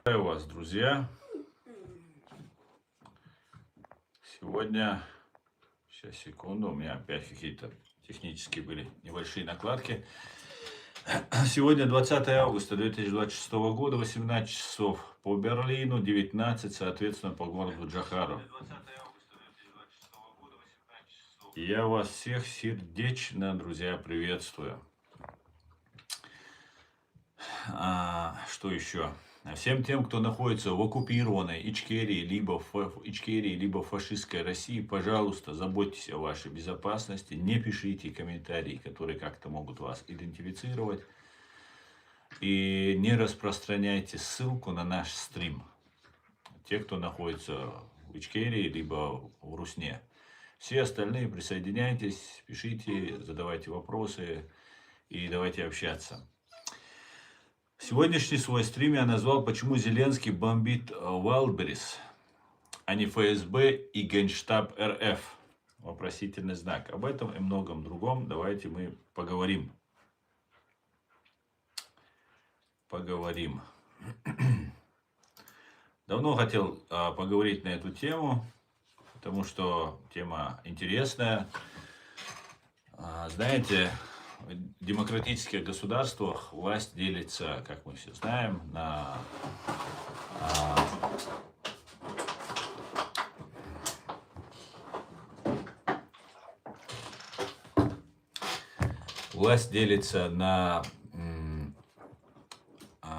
Приветствую вас, друзья. Сегодня, сейчас секунду, у меня опять какие-то технические были небольшие накладки. Сегодня 20 августа 2026 года, 18 часов по Берлину, 19, соответственно, по городу Джохару. Я вас всех сердечно, друзья, приветствую. Что еще? Всем тем, кто находится в оккупированной Ичкерии, либо фашистской России, пожалуйста, заботьтесь о вашей безопасности, не пишите комментарии, которые как-то могут вас идентифицировать, и не распространяйте ссылку на наш стрим. Те, кто находится в Ичкерии, либо в Русне. Все остальные присоединяйтесь, пишите, задавайте вопросы и давайте общаться. Сегодняшний свой стрим я назвал «Почему Зеленский бомбит Вайлдберрис, а не ФСБ и Генштаб РФ?» Вопросительный знак. Об этом и многом другом давайте мы поговорим. Давно хотел поговорить на эту тему, потому что тема интересная. Знаете, в демократических государствах власть делится, как мы все знаем, на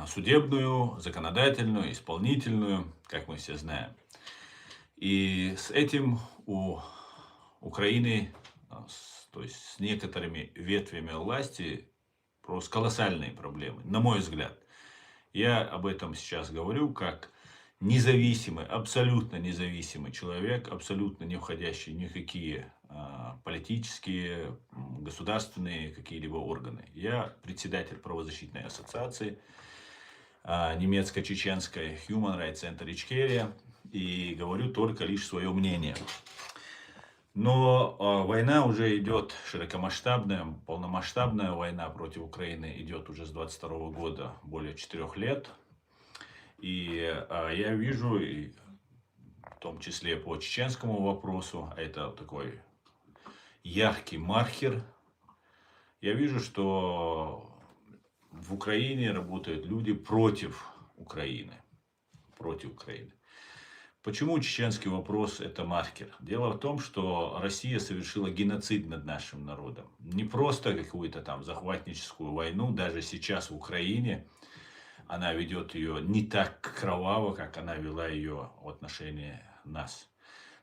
судебную, законодательную, исполнительную, как мы все знаем. И с этим у Украины, то есть с некоторыми ветвями власти, просто колоссальные проблемы, на мой взгляд. Я об этом сейчас говорю как независимый, абсолютно независимый человек, абсолютно не входящий ни в какие политические, государственные какие-либо органы. Я председатель правозащитной ассоциации немецко-чеченской Human Rights Center Ичкерия, и говорю только лишь свое мнение. Но война уже идет широкомасштабная, полномасштабная война против Украины идет уже с 22 года, более 4 лет. И я вижу, и в том числе по чеченскому вопросу, это такой яркий маркер, я вижу, что в Украине работают люди против Украины. Почему чеченский вопрос это маркер? Дело в том, что Россия совершила геноцид над нашим народом. Не просто какую-то там захватническую войну, даже сейчас в Украине она ведет ее не так кроваво, как она вела ее в отношении нас.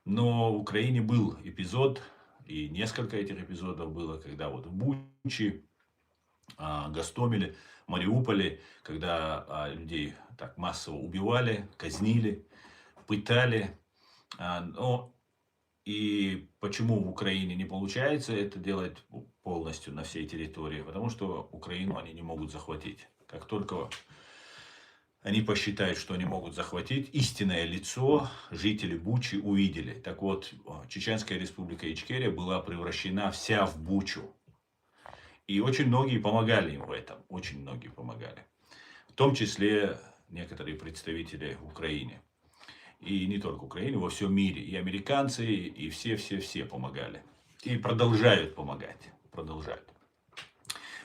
Но в Украине был эпизод, и несколько этих эпизодов было, когда вот в Буче, Гостомеле, Мариуполе, когда людей так массово убивали, казнили, пытали. И почему в Украине не получается это делать полностью на всей территории? Потому что Украину они не могут захватить. Как только они посчитают, что они могут захватить, истинное лицо жители Бучи увидели. Так вот, Чеченская республика Ичкерия была превращена вся в Бучу. И очень многие помогали им в этом. Очень многие помогали. В том числе некоторые представители в Украине. И не только в Украине, во всем мире. И американцы, и все помогали. И продолжают помогать. Продолжают.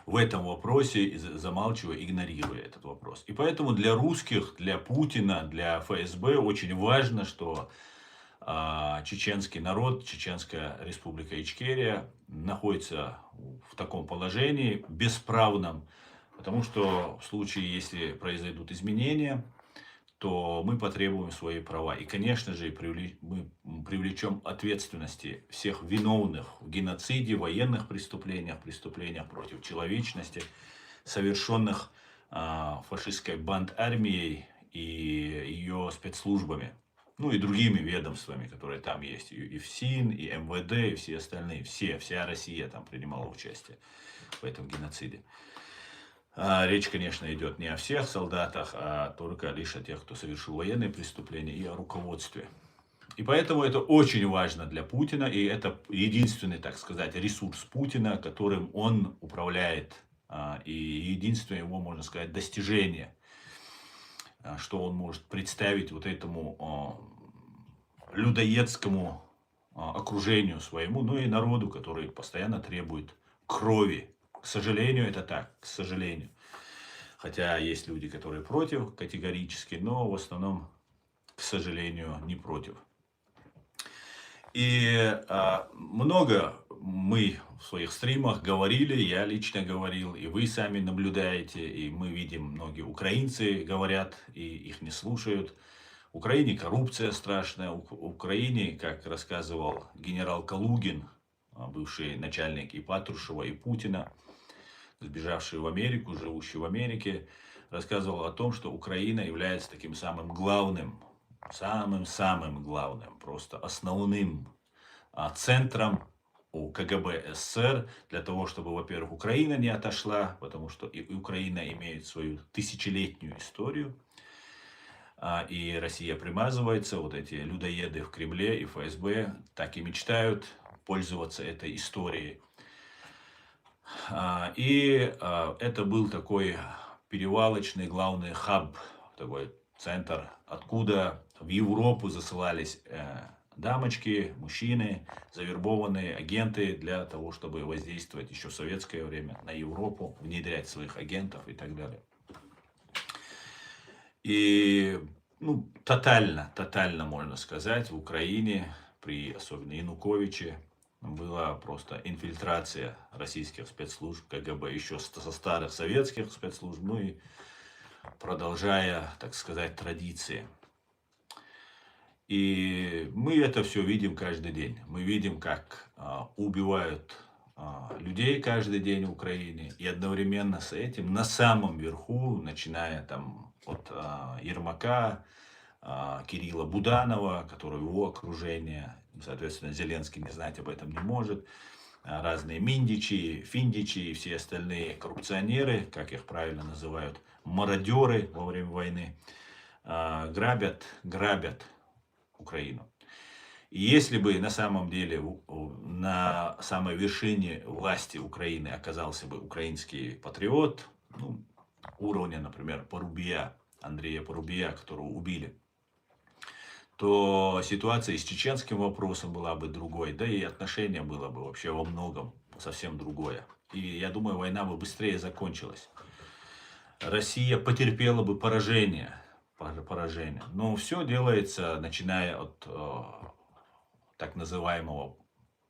В этом вопросе, замалчивая, игнорируя этот вопрос. И поэтому для русских, для Путина, для ФСБ очень важно, что чеченский народ, Чеченская республика Ичкерия находится в таком положении бесправном. Потому что в случае, если произойдут изменения, то мы потребуем свои права. И, конечно же, мы привлечем ответственности всех виновных в геноциде, военных преступлениях, преступлениях против человечности, совершенных фашистской бандармией и ее спецслужбами. Ну и другими ведомствами, которые там есть. И ФСИН, и МВД, и все остальные. Вся Россия там принимала участие в этом геноциде. Речь, конечно, идет не о всех солдатах, а только лишь о тех, кто совершил военные преступления, и о руководстве. И поэтому это очень важно для Путина, и это единственный, так сказать, ресурс Путина, которым он управляет, и единственное его, можно сказать, достижение. что он может представить вот этому людоедскому окружению своему, ну и народу, который постоянно требует крови. К сожалению, это так, к сожалению. Хотя есть люди, которые против категорически, но в основном, к сожалению, не против. И много мы в своих стримах говорили, я лично говорил, и вы сами наблюдаете, и мы видим, многие украинцы говорят, и их не слушают. В Украине коррупция страшная, в Украине, как рассказывал генерал Калугин, бывший начальник и Патрушева, и Путина, сбежавший в Америку, живущий в Америке, рассказывал о том, что Украина является таким самым главным, самым-самым главным, просто основным центром у КГБ СССР для того, чтобы, во-первых, Украина не отошла, потому что и Украина имеет свою тысячелетнюю историю, и Россия примазывается, вот эти людоеды в Кремле и ФСБ так и мечтают пользоваться этой историей. И это был такой перевалочный главный хаб, такой центр, откуда в Европу засылались дамочки, мужчины, завербованные агенты для того, чтобы воздействовать еще в советское время на Европу, внедрять своих агентов и так далее. И тотально, можно сказать, в Украине, при особенно Януковиче, была просто инфильтрация российских спецслужб, КГБ, еще со старых советских спецслужб, ну и продолжая, так сказать, традиции. И мы это все видим каждый день. Мы видим, как убивают людей каждый день в Украине. И одновременно с этим на самом верху, начиная там от Ермака, Кирилла Буданова, который его окружение, соответственно, Зеленский не знать об этом не может, разные Миндичи, Финдичи и все остальные коррупционеры, как их правильно называют, мародеры во время войны, грабят Украину. И если бы на самом деле на самой вершине власти Украины оказался бы украинский патриот, уровня, например, Порубия, Андрея Порубия, которого убили, то ситуация с чеченским вопросом была бы другой, да и отношение было бы вообще во многом совсем другое. И я думаю, война бы быстрее закончилась. Россия потерпела бы поражение. Но все делается, начиная от так называемого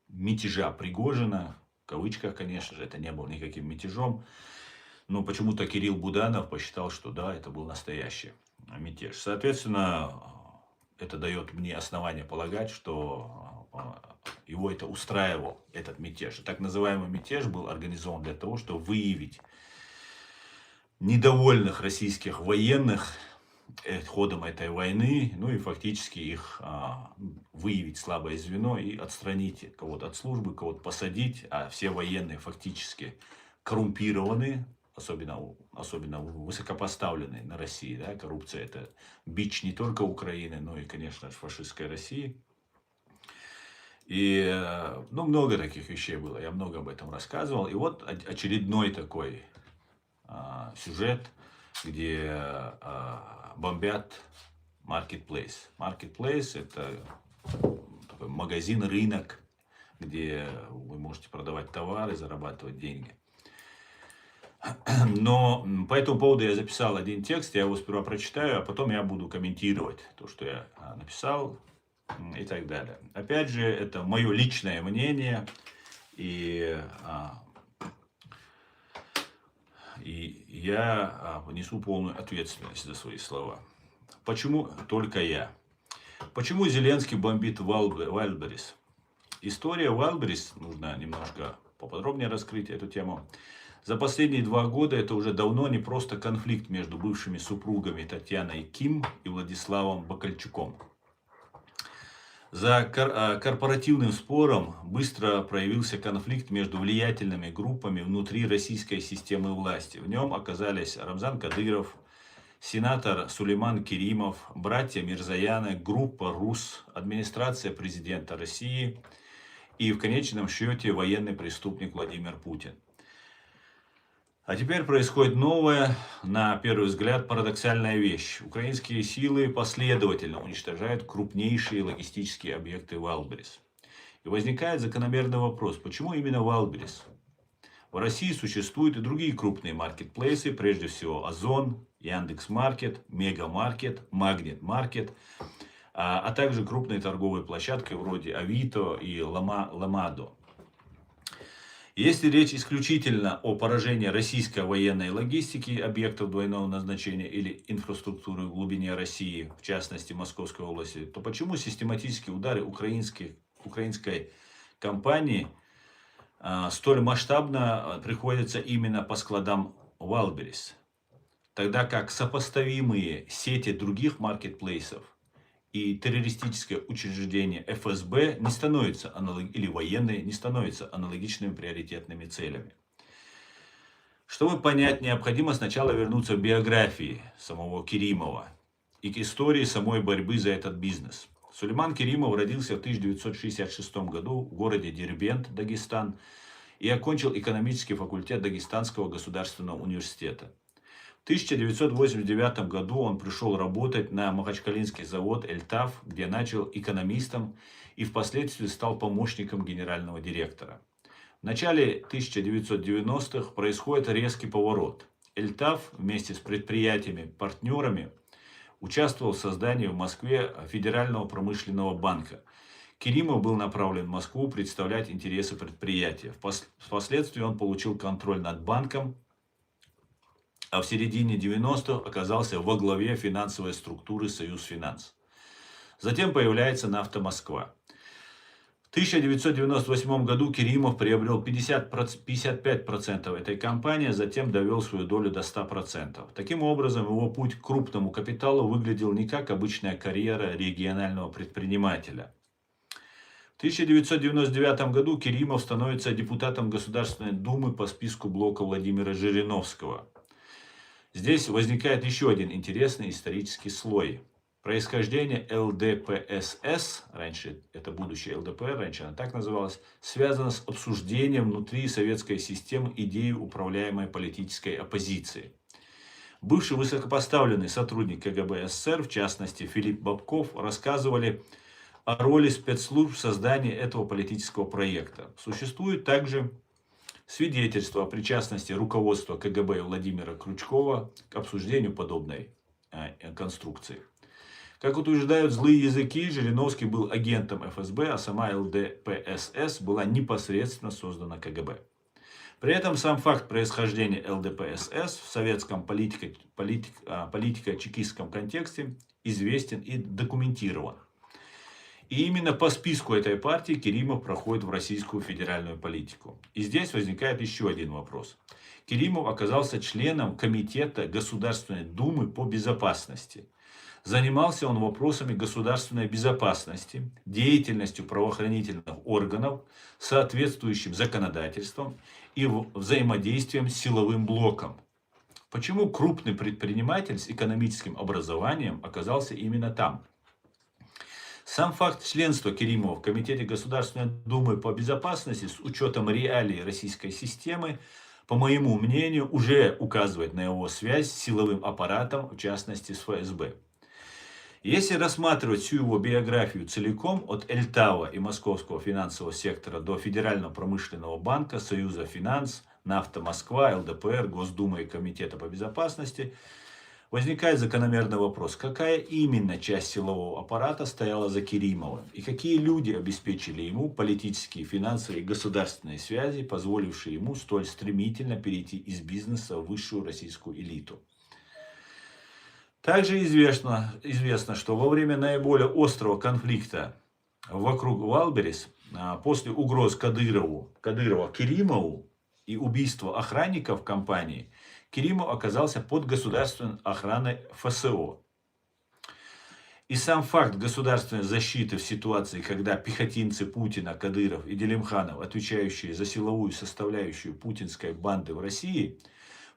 мятежа Пригожина, в кавычках, конечно же, это не было никаким мятежом. Но почему-то Кирилл Буданов посчитал, что да, это был настоящий мятеж. Соответственно, это дает мне основание полагать, что его это устраивал, этот мятеж. Так называемый мятеж был организован для того, чтобы выявить недовольных российских военных ходом этой войны, ну и фактически их выявить слабое звено и отстранить кого-то от службы, кого-то посадить, а все военные фактически коррумпированы, особенно высокопоставленные на России. Да? Коррупция — это бич не только Украины, но и, конечно, фашистской России. И много таких вещей было, я много об этом рассказывал. И вот очередной такой сюжет, где бомбят Marketplace. Marketplace — это такой магазин, рынок, где вы можете продавать товары, зарабатывать деньги. Но по этому поводу я записал один текст, я его сперва прочитаю, а потом я буду комментировать то, что я написал и так далее. Опять же, это мое личное мнение, и я несу полную ответственность за свои слова. Почему только я? Почему Зеленский бомбит Wildberries? История Wildberries, нужно немножко поподробнее раскрыть эту тему. За последние 2 года это уже давно не просто конфликт между бывшими супругами Татьяной Ким и Владиславом Бакальчуком. За корпоративным спором быстро проявился конфликт между влиятельными группами внутри российской системы власти. В нем оказались Рамзан Кадыров, сенатор Сулейман Керимов, братья Мирзояны, группа РУС, администрация президента России и в конечном счете военный преступник Владимир Путин. А теперь происходит новая, на первый взгляд, парадоксальная вещь. Украинские силы последовательно уничтожают крупнейшие логистические объекты Валберес. И возникает закономерный вопрос, почему именно Валберес? В России существуют и другие крупные маркетплейсы, прежде всего Озон, Яндекс.Маркет, Мегамаркет, Магнит Маркет, а также крупные торговые площадки вроде Авито и Ламадо. Если речь исключительно о поражении российской военной логистики объектов двойного назначения или инфраструктуры в глубине России, в частности Московской области, то почему систематические удары украинской компании столь масштабно приходятся именно по складам Валберес, тогда как сопоставимые сети других маркетплейсов и террористическое учреждение ФСБ не становятся или военные не становятся аналогичными приоритетными целями. Чтобы понять, необходимо сначала вернуться к биографии самого Керимова и к истории самой борьбы за этот бизнес. Сулейман Керимов родился в 1966 году в городе Дербент, Дагестан, и окончил экономический факультет Дагестанского государственного университета. В 1989 году он пришел работать на махачкалинский завод «Эльтаф», где начал экономистом и впоследствии стал помощником генерального директора. В начале 1990-х происходит резкий поворот. «Эльтаф» вместе с предприятиями-партнерами участвовал в создании в Москве Федерального промышленного банка. Керимов был направлен в Москву представлять интересы предприятия. Впоследствии он получил контроль над банком, а в середине 90-х оказался во главе финансовой структуры «Союзфинанс». Затем появляется «Нафта Москва». В 1998 году Керимов приобрел 55% этой компании, а затем довел свою долю до 100%. Таким образом, его путь к крупному капиталу выглядел не как обычная карьера регионального предпринимателя. В 1999 году Керимов становится депутатом Государственной Думы по списку блока Владимира Жириновского. Здесь возникает еще один интересный исторический слой. Происхождение ЛДПСС, раньше это будущее ЛДПР, раньше она так называлась, связано с обсуждением внутри советской системы идеи управляемой политической оппозиции. Бывший высокопоставленный сотрудник КГБ СССР, в частности Филипп Бобков, рассказывали о роли спецслужб в создании этого политического проекта. Существует также свидетельство о причастности руководства КГБ Владимира Крючкова к обсуждению подобной конструкции. Как утверждают злые языки, Жириновский был агентом ФСБ, а сама ЛДПСС была непосредственно создана КГБ. При этом сам факт происхождения ЛДПСС в советском политико-чекистском контексте известен и документирован. И именно по списку этой партии Керимов проходит в российскую федеральную политику. И здесь возникает еще один вопрос. Керимов оказался членом Комитета Государственной Думы по безопасности. Занимался он вопросами государственной безопасности, деятельностью правоохранительных органов, соответствующим законодательством и взаимодействием с силовым блоком. Почему крупный предприниматель с экономическим образованием оказался именно там? Сам факт членства Керимова в Комитете Государственной Думы по безопасности с учетом реалий российской системы, по моему мнению, уже указывает на его связь с силовым аппаратом, в частности с ФСБ. Если рассматривать всю его биографию целиком, от Эльтава и Московского финансового сектора до Федерального промышленного банка, Союза Финанс, Нафта Москва, ЛДПР, Госдумы и Комитета по безопасности, возникает закономерный вопрос, какая именно часть силового аппарата стояла за Керимовым и какие люди обеспечили ему политические, финансовые и государственные связи, позволившие ему столь стремительно перейти из бизнеса в высшую российскую элиту. Также известно, что во время наиболее острого конфликта вокруг Валберес, после угроз Кадырова Керимову и убийства охранников компании, Керимов оказался под государственной охраной ФСО. И сам факт государственной защиты в ситуации, когда пехотинцы Путина, Кадыров и Делимханов, отвечающие за силовую составляющую путинской банды в России,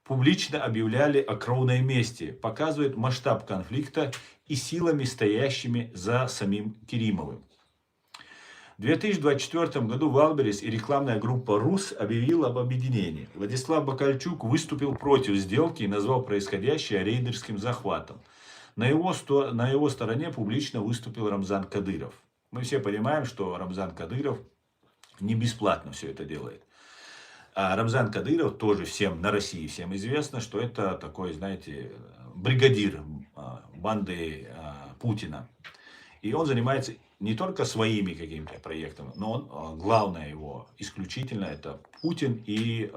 публично объявляли о кровной мести, показывает масштаб конфликта и силами, стоящими за самим Керимовым. В 2024 году Валберес и рекламная группа РУС объявила об объединении. Владислав Бакальчук выступил против сделки и назвал происходящее рейдерским захватом. На его стороне публично выступил Рамзан Кадыров. Мы все понимаем, что Рамзан Кадыров не бесплатно все это делает. А Рамзан Кадыров тоже всем на России всем известно, что это такой, знаете, бригадир банды Путина. И он занимается не только своими какими-то проектами, но он, главное его исключительно это Путин и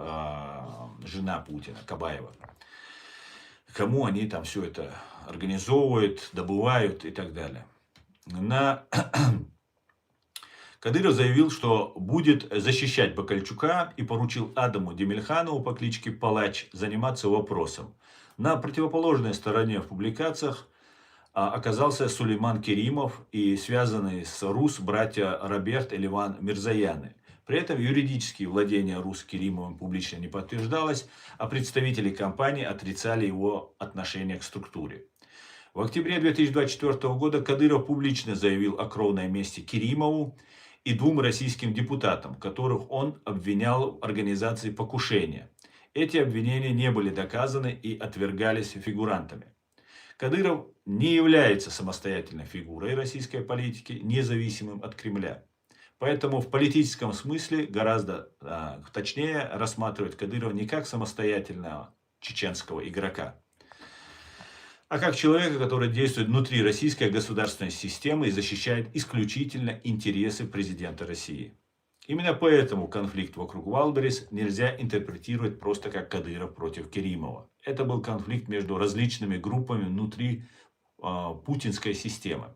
жена Путина, Кабаева. Кому они там все это организовывают, добывают и так далее. Кадыров заявил, что будет защищать Бакальчука и поручил Адаму Демельханову по кличке Палач заниматься вопросом. На противоположной стороне в публикациях оказался Сулейман Керимов и связанные с РУС братья Роберт и Ливан Мирзаяны. При этом юридические владения РУС Керимовым публично не подтверждалось, а представители компании отрицали его отношение к структуре. В октябре 2024 года Кадыров публично заявил о кровной мести Керимову и двум российским депутатам, которых он обвинял в организации покушения. Эти обвинения не были доказаны и отвергались фигурантами. Кадыров не является самостоятельной фигурой российской политики, независимым от Кремля. Поэтому в политическом смысле гораздо точнее рассматривать Кадырова не как самостоятельного чеченского игрока, а как человека, который действует внутри российской государственной системы и защищает исключительно интересы президента России. Именно поэтому конфликт вокруг Валберес нельзя интерпретировать просто как Кадыров против Керимова. Это был конфликт между различными группами внутри путинской системы.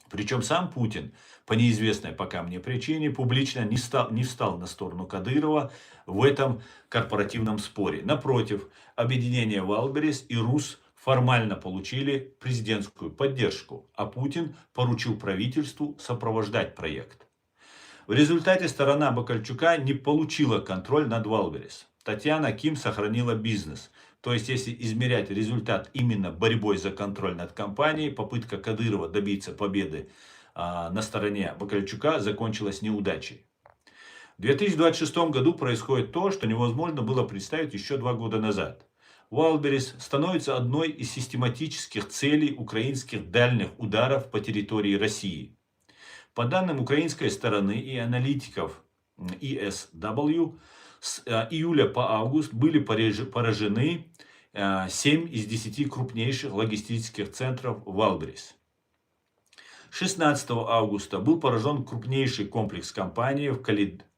Причем сам Путин, по неизвестной пока мне причине, публично не встал на сторону Кадырова в этом корпоративном споре. Напротив, объединение Валберес и РУС формально получили президентскую поддержку, а Путин поручил правительству сопровождать проект. В результате сторона Бакальчука не получила контроль над Валберес. Татьяна Ким сохранила бизнес. То есть, если измерять результат именно борьбой за контроль над компанией, попытка Кадырова добиться победы на стороне Бакальчука закончилась неудачей. В 2026 году происходит то, что невозможно было представить еще 2 года назад. Валберес становится одной из систематических целей украинских дальних ударов по территории России. По данным украинской стороны и аналитиков ESW, с июля по август были поражены 7 из 10 крупнейших логистических центров Валберес. 16 августа был поражен крупнейший комплекс компании в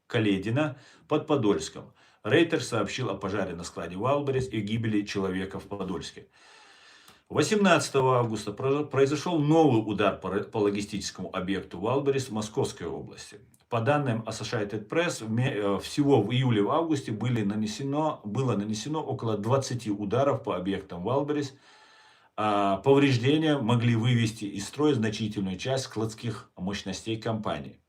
Каледино под Подольском. Рейтер сообщил о пожаре на складе Валберес и гибели человека в Подольске. 18 августа произошел новый удар по логистическому объекту Валберес в Московской области. По данным Associated Press, всего в июле и августе было нанесено около 20 ударов по объектам Валберес. Повреждения могли вывести из строя значительную часть складских мощностей компании.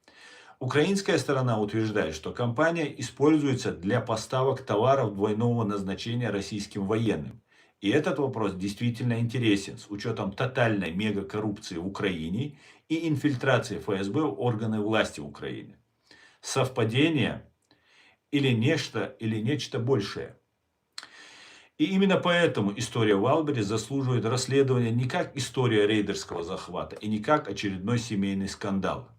Украинская сторона утверждает, что компания используется для поставок товаров двойного назначения российским военным. И этот вопрос действительно интересен с учетом тотальной мегакоррупции в Украине и инфильтрации ФСБ в органы власти в Украине. Совпадение или нечто большее. И именно поэтому история Валберес заслуживает расследования не как история рейдерского захвата и не как очередной семейный скандал.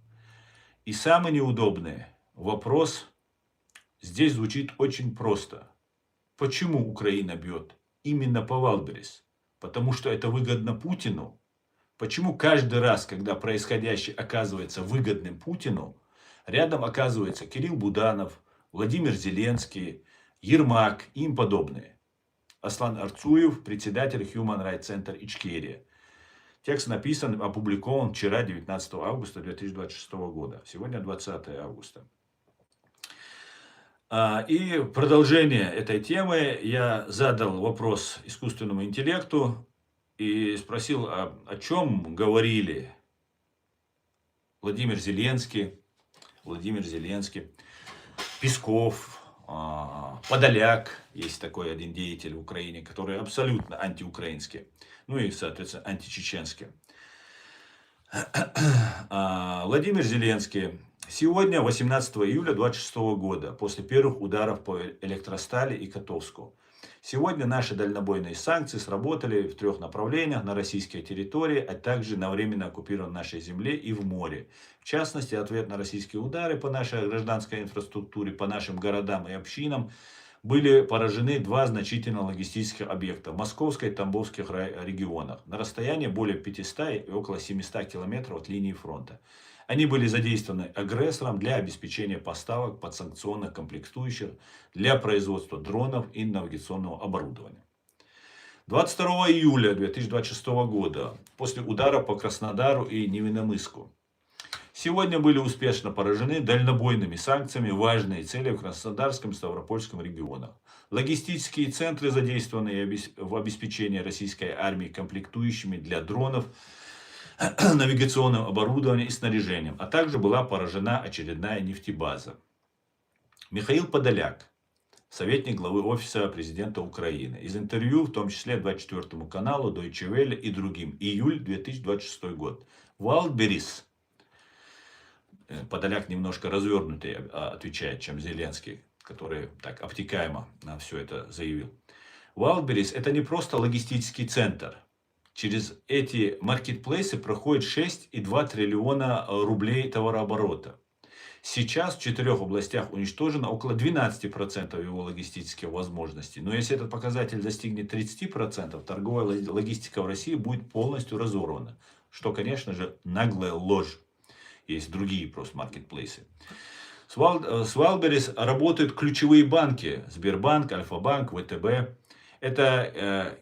И самый неудобный вопрос здесь звучит очень просто. Почему Украина бьет именно по Валберес? Потому что это выгодно Путину? Почему каждый раз, когда происходящее оказывается выгодным Путину, рядом оказывается Кирилл Буданов, Владимир Зеленский, Ермак и им подобные? Аслан Арцуев, председатель Human Rights Center Ичкерия. Текст написан, опубликован вчера, 19 августа 2026 года. Сегодня 20 августа. И в продолжение этой темы я задал вопрос искусственному интеллекту и спросил, о чем говорили Владимир Зеленский, Песков, Подоляк, есть такой один деятель в Украине, который абсолютно антиукраинский, ну и, соответственно, античеченский. Владимир Зеленский Сегодня, 18 июля 2026 года, после первых ударов по Электростали и Котовску. Сегодня наши дальнобойные санкции сработали в 3 направлениях: на российской территории, а также на временно оккупированной нашей земле и в море. В частности, ответ на российские удары по нашей гражданской инфраструктуре, по нашим городам и общинам были поражены 2 значительных логистических объекта в Московской и Тамбовских регионах на расстоянии более 500 и около 700 километров от линии фронта. Они были задействованы агрессором для обеспечения поставок подсанкционных комплектующих для производства дронов и навигационного оборудования. 22 июля 2026 года, после удара по Краснодару и Невинномысску, сегодня были успешно поражены дальнобойными санкциями важные цели в Краснодарском и Ставропольском регионах. Логистические центры, задействованные в обеспечении российской армии комплектующими для дронов, навигационным оборудованием и снаряжением, а также была поражена очередная нефтебаза. Михаил Подоляк, советник главы Офиса президента Украины, из интервью, в том числе 24 каналу, Deutsche Welle и другим, июль 2026 год. Wildberries. Подоляк немножко развернутый отвечает, чем Зеленский, который так обтекаемо на все это заявил. Wildberries — это не просто логистический центр. Через эти маркетплейсы проходит 6,2 триллиона рублей товарооборота. Сейчас в 4 областях уничтожено около 12% его логистических возможностей. Но если этот показатель достигнет 30%, торговая логистика в России будет полностью разорвана. Что, конечно же, наглая ложь. Есть другие просто маркетплейсы. С Wildberries работают ключевые банки: Сбербанк, Альфа-банк, ВТБ. Это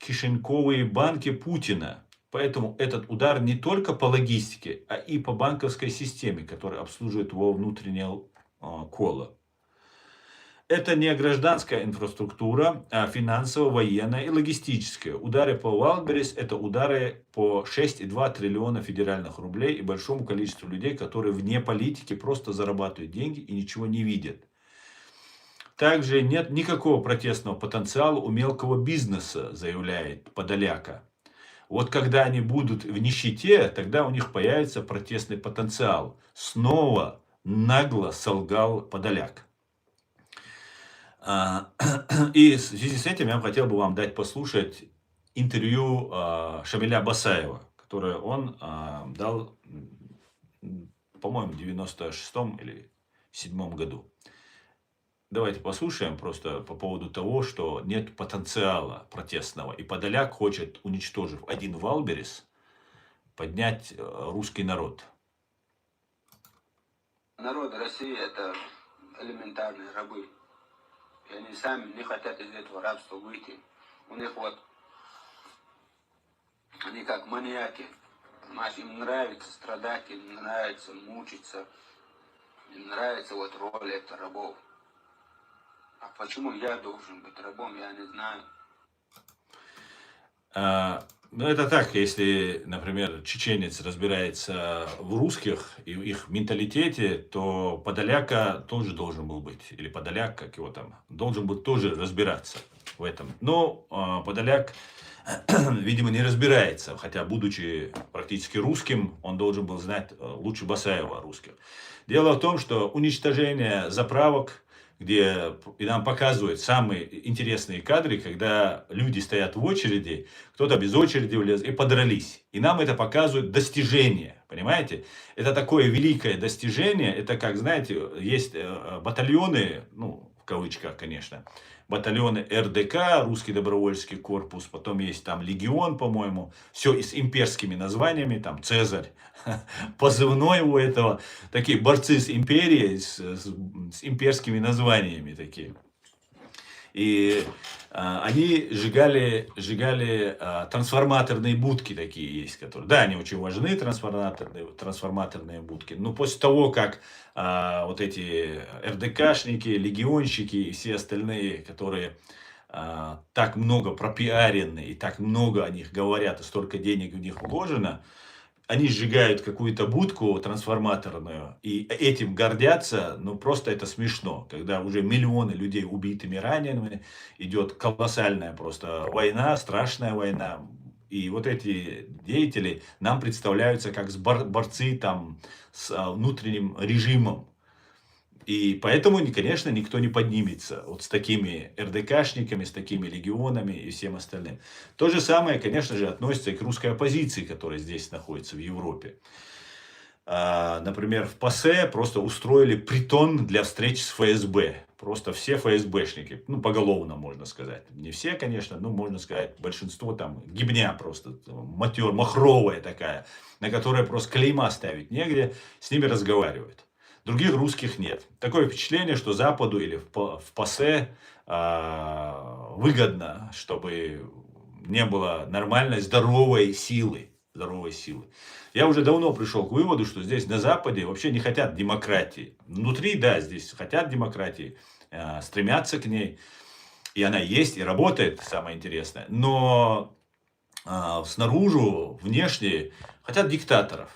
кишеньковые банки Путина. Поэтому этот удар не только по логистике, а и по банковской системе, которая обслуживает его внутреннее коло. Это не гражданская инфраструктура, а финансовая, военная и логистическая. Удары по Wildberries — это удары по 6,2 триллиона федеральных рублей и большому количеству людей, которые вне политики просто зарабатывают деньги и ничего не видят. Также нет никакого протестного потенциала у мелкого бизнеса, заявляет Подоляка. Вот когда они будут в нищете, тогда у них появится протестный потенциал. Снова нагло солгал Подоляк. И в связи с этим я хотел бы вам дать послушать интервью Шамиля Басаева, которое он дал, по-моему, в 96-м или 97-м году. Давайте послушаем просто по поводу того, что нет потенциала протестного. И Подоляк хочет, уничтожив один Wildberries, поднять русский народ. Народ России — это элементарные рабы. И они сами не хотят из этого рабства выйти. У них вот, они как маньяки. Им нравится страдать, им нравится мучиться. Им нравится вот роль этих рабов. А почему я должен быть рабом, я не знаю. Ну, это так, если, например, чеченец разбирается в русских и в их менталитете, то Подоляка тоже должен был быть, или Подоляк, как его там, должен был тоже разбираться в этом. Но Подоляк, видимо, не разбирается, хотя, будучи практически русским, он должен был знать лучше Басаева о русских. Дело в том, что уничтожение заправок, где и нам показывают самые интересные кадры, когда люди стоят в очереди, кто-то без очереди влез и подрались. И нам это показывают достижение, понимаете? Это такое великое достижение, это как, знаете, есть батальоны, ну, в кавычках, конечно, батальоны РДК, Русский добровольческий корпус, потом есть там Легион, по-моему, все и с имперскими названиями, там Цезарь, позывной у этого, такие борцы с империей, с имперскими названиями такие. И они сжигали трансформаторные будки такие есть, которые, да, они очень важны, трансформаторные будки, но после того, как вот эти РДКшники, легионщики и все остальные, которые так много пропиарены и так много о них говорят, и столько денег в них вложено, они сжигают какую-то будку трансформаторную и этим гордятся, ну просто это смешно, когда уже миллионы людей убитыми, ранеными, идет колоссальная просто война, страшная война, И вот эти деятели нам представляются как борцы там с внутренним режимом. И поэтому, конечно, никто не поднимется вот с такими РДКшниками, с такими легионами и всем остальным. То же самое, конечно же, относится и к русской оппозиции, которая здесь находится, в Европе. Например, в ПАСЕ просто устроили притон для встреч с ФСБ. Просто все ФСБшники, ну, поголовно можно сказать. Не все, конечно, но можно сказать, большинство там гибня просто, махровая такая, на которой просто клейма ставить негде, с ними разговаривают. Других русских нет. Такое впечатление, что Западу или в ПАСЕ выгодно, чтобы не было нормальной, здоровой силы. Здоровой силы. Я уже давно пришел к выводу, что здесь на Западе вообще не хотят демократии. Внутри, да, здесь хотят демократии, стремятся к ней. И она есть, и работает, самое интересное. Но снаружи, внешне, хотят диктаторов.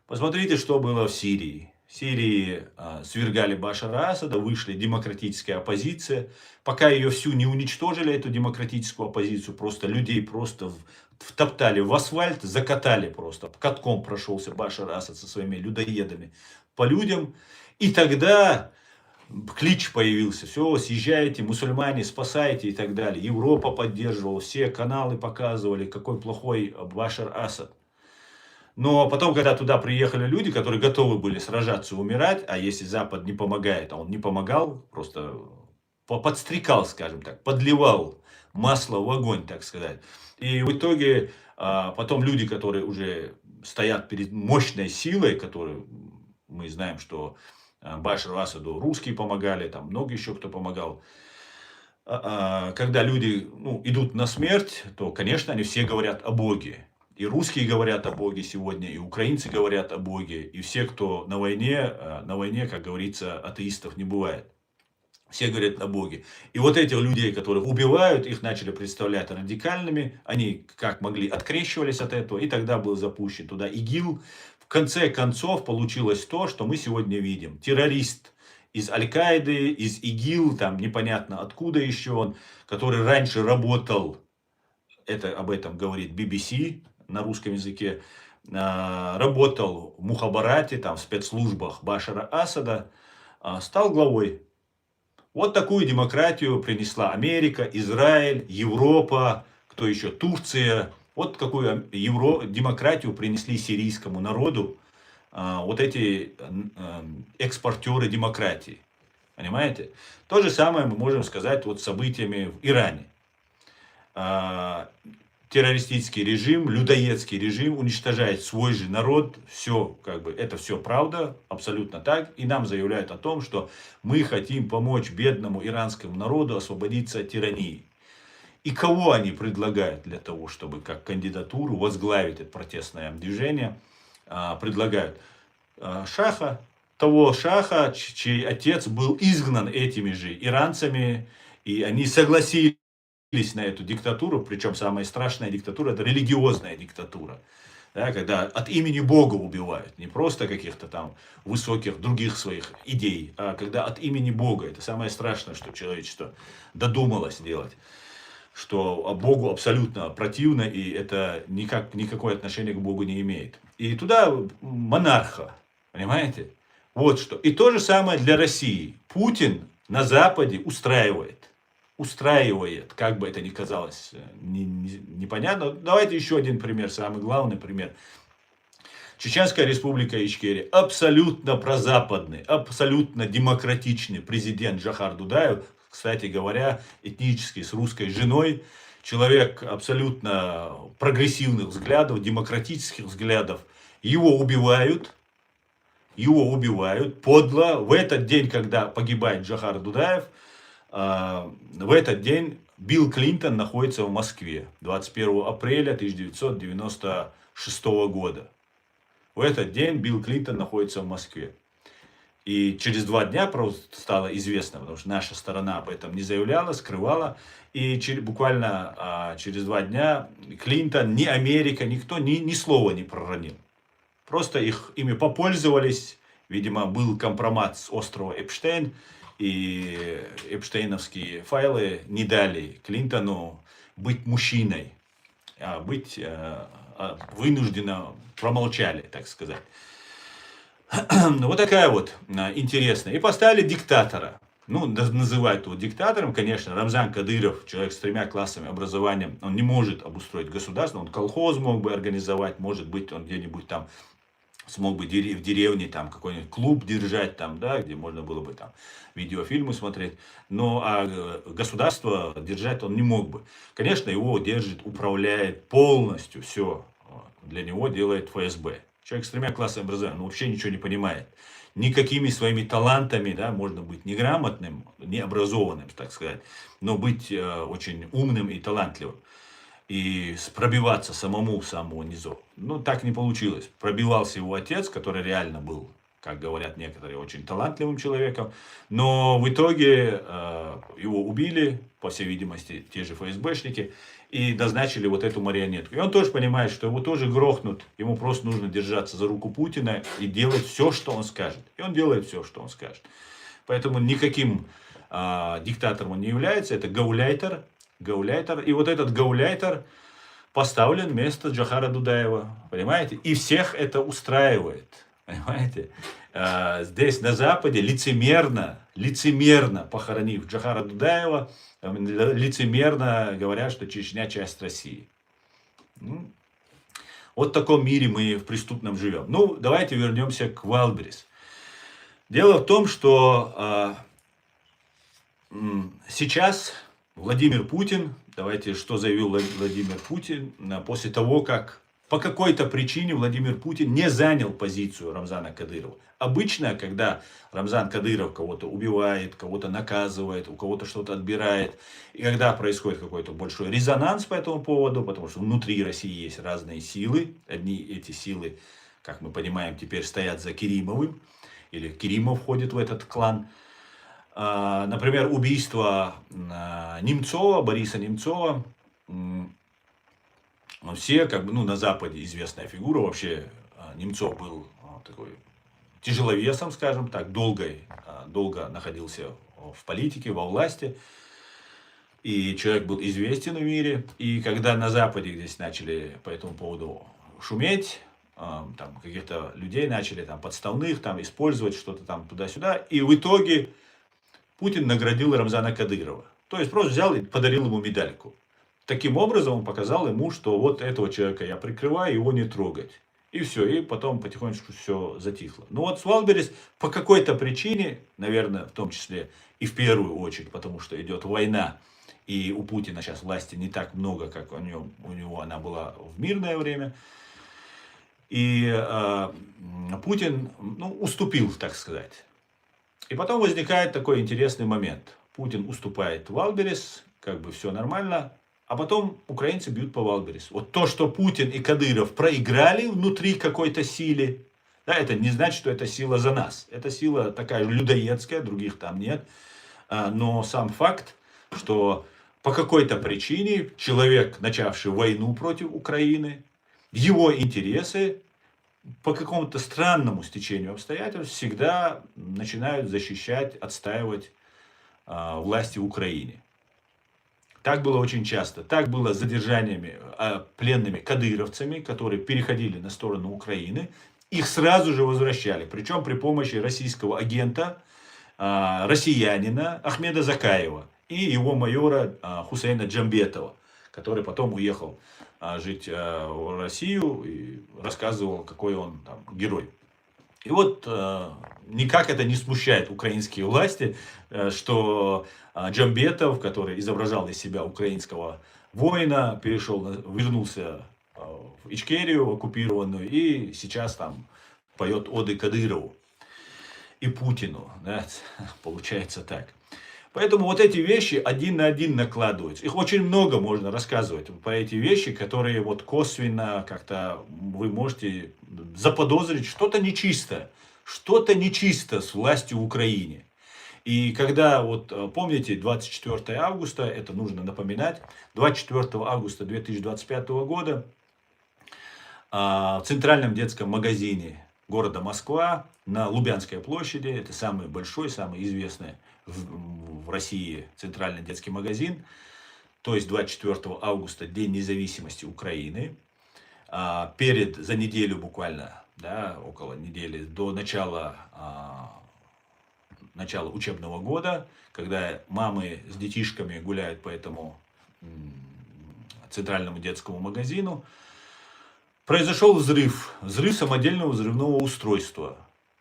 Посмотрите, что было в Сирии. В Сирии свергали Башара Асада, вышли демократическая оппозиция. Пока ее всю не уничтожили, эту демократическую оппозицию, просто людей просто втоптали в асфальт, закатали просто. Катком прошелся Башар Асад со своими людоедами по людям. И тогда клич появился. Все, съезжайте, мусульмане, спасайте и так далее. Европа поддерживала, все каналы показывали, какой плохой Башар Асад. Но потом, когда туда приехали люди, которые готовы были сражаться, умирать, а если Запад не помогает, а он не помогал, просто подстрекал, скажем так, подливал масло в огонь, так сказать. И в итоге потом люди, которые уже стоят перед мощной силой, которые мы знаем, что Башару Асаду русские помогали, там много еще кто помогал. Когда люди идут на смерть, то, конечно, они все говорят о Боге. И русские говорят о Боге сегодня, и украинцы говорят о Боге, и все, кто на войне, как говорится, атеистов не бывает. Все говорят о Боге. И вот этих людей, которых убивают, их начали представлять радикальными, они как могли открещивались от этого, и тогда был запущен туда ИГИЛ. В конце концов получилось то, что мы сегодня видим. Террорист из Аль-Каиды, из ИГИЛ, там непонятно откуда еще он, который раньше работал, об этом говорит BBC на русском языке, работал в Мухабарате, там в спецслужбах Башара Асада, стал главой. Вот такую демократию принесла Америка, Израиль, Европа, кто еще, Турция. Вот какую демократию принесли сирийскому народу вот эти экспортеры демократии. Понимаете? То же самое мы можем сказать вот с событиями в Иране. Террористический режим, людоедский режим уничтожает свой же народ. Все, это все правда, абсолютно так. И нам заявляют о том, что мы хотим помочь бедному иранскому народу освободиться от тирании. И кого они предлагают для того, чтобы как кандидатуру возглавить это протестное движение? Предлагают шаха, того шаха, чей отец был изгнан этими же иранцами, и они согласились на эту диктатуру, причем самая страшная диктатура — это религиозная диктатура. Да, когда от имени Бога убивают, не просто каких-то там высоких других своих идей, а когда от имени Бога. Это самое страшное, что человечество додумалось делать. Что Богу абсолютно противно, и это никакое отношение к Богу не имеет. И туда монарха, понимаете? Вот что. И то же самое для России. Путин на Западе устраивает, как бы это ни казалось непонятно. Давайте еще один пример, самый главный пример. Чеченская республика Ичкерия. Абсолютно прозападный, абсолютно демократичный президент Джохар Дудаев, кстати говоря, этнически с русской женой. Человек абсолютно прогрессивных взглядов, демократических взглядов. Его убивают подло. В этот день, когда погибает Джохар Дудаев, в этот день Билл Клинтон находится в Москве. 21 апреля 1996 года. В этот день Билл Клинтон находится в Москве. И через 2 дня просто стало известно, потому что наша сторона об этом не заявляла, скрывала. И буквально через 2 дня Клинтон, ни Америка, никто ни слова не проронил. Просто ими попользовались. Видимо, был компромат с острова Эпштейн. И эпштейновские файлы не дали Клинтону быть мужчиной. быть вынужденно промолчали, так сказать. Вот такая вот интересная. И поставили диктатора. Ну, называют его диктатором, конечно. Рамзан Кадыров, человек с 3 классами образования, он не может обустроить государство. Он колхоз мог бы организовать, может быть, он где-нибудь там смог бы в деревне там какой-нибудь клуб держать, там, да, где можно было бы там видеофильмы смотреть. Но государство держать он не мог бы. Конечно, его держит, управляет полностью все. Для него делает ФСБ. Человек с 3 классами образования, вообще ничего не понимает. Никакими своими талантами, да, можно быть неграмотным, необразованным, так сказать, но быть очень умным и талантливым. И пробиваться самому с самого низу. Ну, так не получилось. Пробивался его отец, который реально был, как говорят некоторые, очень талантливым человеком. Но в итоге его убили, по всей видимости, те же ФСБшники. И назначили вот эту марионетку. И он тоже понимает, что его тоже грохнут. Ему просто нужно держаться за руку Путина и делать все, что он скажет. И он делает все, что он скажет. Поэтому никаким диктатором он не является. Это гауляйтер. И вот этот гауляйтер поставлен вместо Джохара Дудаева. Понимаете? И всех это устраивает. Понимаете? Здесь на Западе лицемерно похоронив Джохара Дудаева, лицемерно говорят, что Чечня часть России. Ну, вот в таком мире мы в преступном живем. Ну, давайте вернемся к Вайлдберрис. Дело в том, что сейчас Владимир Путин, давайте, что заявил Владимир Путин, после того, как по какой-то причине Владимир Путин не занял позицию Рамзана Кадырова. Обычно, когда Рамзан Кадыров кого-то убивает, кого-то наказывает, у кого-то что-то отбирает, и когда происходит какой-то большой резонанс по этому поводу, потому что внутри России есть разные силы, одни эти силы, как мы понимаем, теперь стоят за Керимовым, или Керимов входит в этот клан. Например, убийство Немцова, Бориса Немцова. Все, как бы, ну, на Западе известная фигура. Вообще, Немцов был такой тяжеловесом, скажем так, долго находился в политике, во власти. И человек был известен в мире. И когда на Западе здесь начали по этому поводу шуметь, там каких-то людей начали там подставных там использовать, что-то там туда-сюда. И в итоге Путин наградил Рамзана Кадырова. То есть просто взял и подарил ему медальку. Таким образом он показал ему, что вот этого человека я прикрываю, его не трогать. И все, и потом потихонечку все затихло. Но вот с Вайлдберрис по какой-то причине, наверное, в том числе и в первую очередь, потому что идет война, и у Путина сейчас власти не так много, как у него она была в мирное время. И Путин, ну, уступил, так сказать. И потом возникает такой интересный момент. Путин уступает Вайлдберрис, как бы все нормально. А потом украинцы бьют по Вайлдберрис. Вот то, что Путин и Кадыров проиграли внутри какой-то силе, да, это не значит, что это сила за нас. Это сила такая людоедская, других там нет. Но сам факт, что по какой-то причине человек, начавший войну против Украины, его интересы по какому-то странному стечению обстоятельств всегда начинают защищать, отстаивать власти в Украине. Так было очень часто. Так было с задержаниями пленными кадыровцами, которые переходили на сторону Украины. Их сразу же возвращали. Причем при помощи российского агента, россиянина Ахмеда Закаева и его майора Хусейна Джамбетова, который потом уехал жить в Россию и рассказывал, какой он там герой. И вот никак это не смущает украинские власти, что Джамбетов, который изображал из себя украинского воина, вернулся в Ичкерию оккупированную и сейчас там поет оды Кадырову и Путину. Да? Получается так. Поэтому вот эти вещи один на один накладываются. Их очень много можно рассказывать про эти вещи, которые вот косвенно как-то вы можете заподозрить что-то нечисто. Что-то нечисто с властью в Украине. И когда, вот помните, 24 августа, это нужно напоминать, 24 августа 2025 года в центральном детском магазине города Москва на Лубянской площади, это самый большой, самый известный в России центральный детский магазин, то есть 24 августа, День независимости Украины, за неделю буквально, да, около недели до начала учебного года, когда мамы с детишками гуляют по этому центральному детскому магазину, произошел взрыв самодельного взрывного устройства.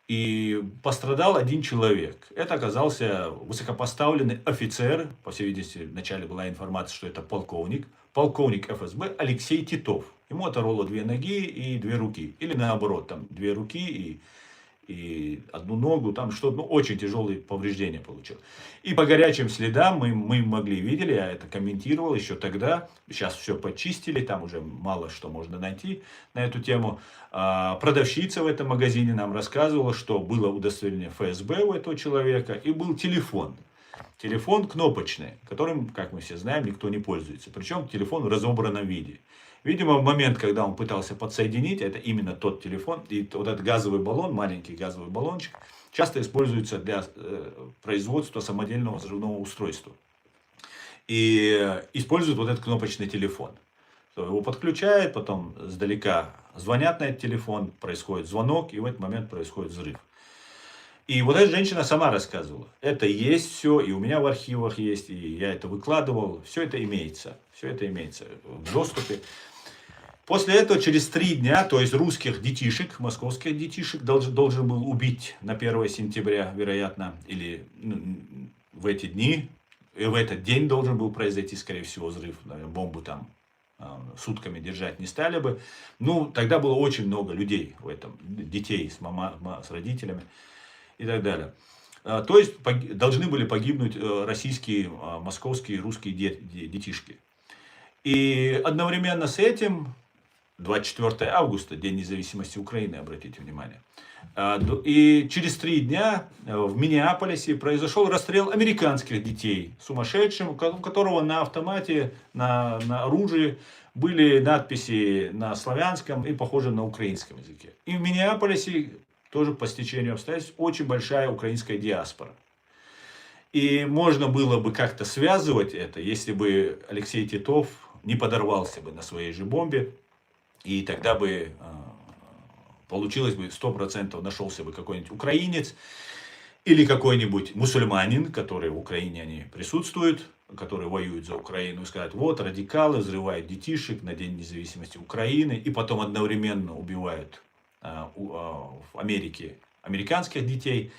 И пострадал один человек. Это оказался высокопоставленный офицер, по всей видимости, вначале была информация, что это полковник ФСБ Алексей Титов. Ему оторвало 2 ноги и 2 руки. Или наоборот, там 2 руки и 1 ногу, там что-то, очень тяжелые повреждения получил. И по горячим следам мы видели, я это комментировал еще тогда, сейчас все почистили, там уже мало что можно найти на эту тему. Продавщица в этом магазине нам рассказывала, что было удостоверение ФСБ у этого человека и был телефон. Телефон кнопочный, которым, как мы все знаем, никто не пользуется. Причем телефон в разобранном виде. Видимо, в момент, когда он пытался подсоединить, это именно тот телефон, и вот этот газовый баллон, маленький газовый баллончик, часто используется для производства самодельного взрывного устройства. И используют вот этот кнопочный телефон. Его подключают, потом сдалека звонят на этот телефон, происходит звонок, и в этот момент происходит взрыв. И вот эта женщина сама рассказывала. Это есть все, и у меня в архивах есть, и я это выкладывал. Все это имеется в доступе. После этого, через 3 дня, то есть русских детишек, московских детишек, должен был убить на 1 сентября, вероятно, или в эти дни, и в этот день должен был произойти, скорее всего, взрыв. Бомбу там сутками держать не стали бы. Тогда было очень много людей в этом, детей с родителями и так далее. То есть должны были погибнуть российские, московские, русские детишки. И одновременно с этим 24 августа, День независимости Украины, обратите внимание. И через 3 дня в Миннеаполисе произошел расстрел американских детей, сумасшедшим, у которого на автомате, на оружии были надписи на славянском и похожем на украинском языке. И в Миннеаполисе, тоже по стечению обстоятельств, очень большая украинская диаспора. И можно было бы как-то связывать это, если бы Алексей Титов не подорвался бы на своей же бомбе. И тогда бы получилось бы 100%, нашелся бы какой-нибудь украинец или какой-нибудь мусульманин, который в Украине они присутствуют, которые воюют за Украину, и сказать, вот радикалы взрывают детишек на День независимости Украины, и потом одновременно убивают в Америке американских детей,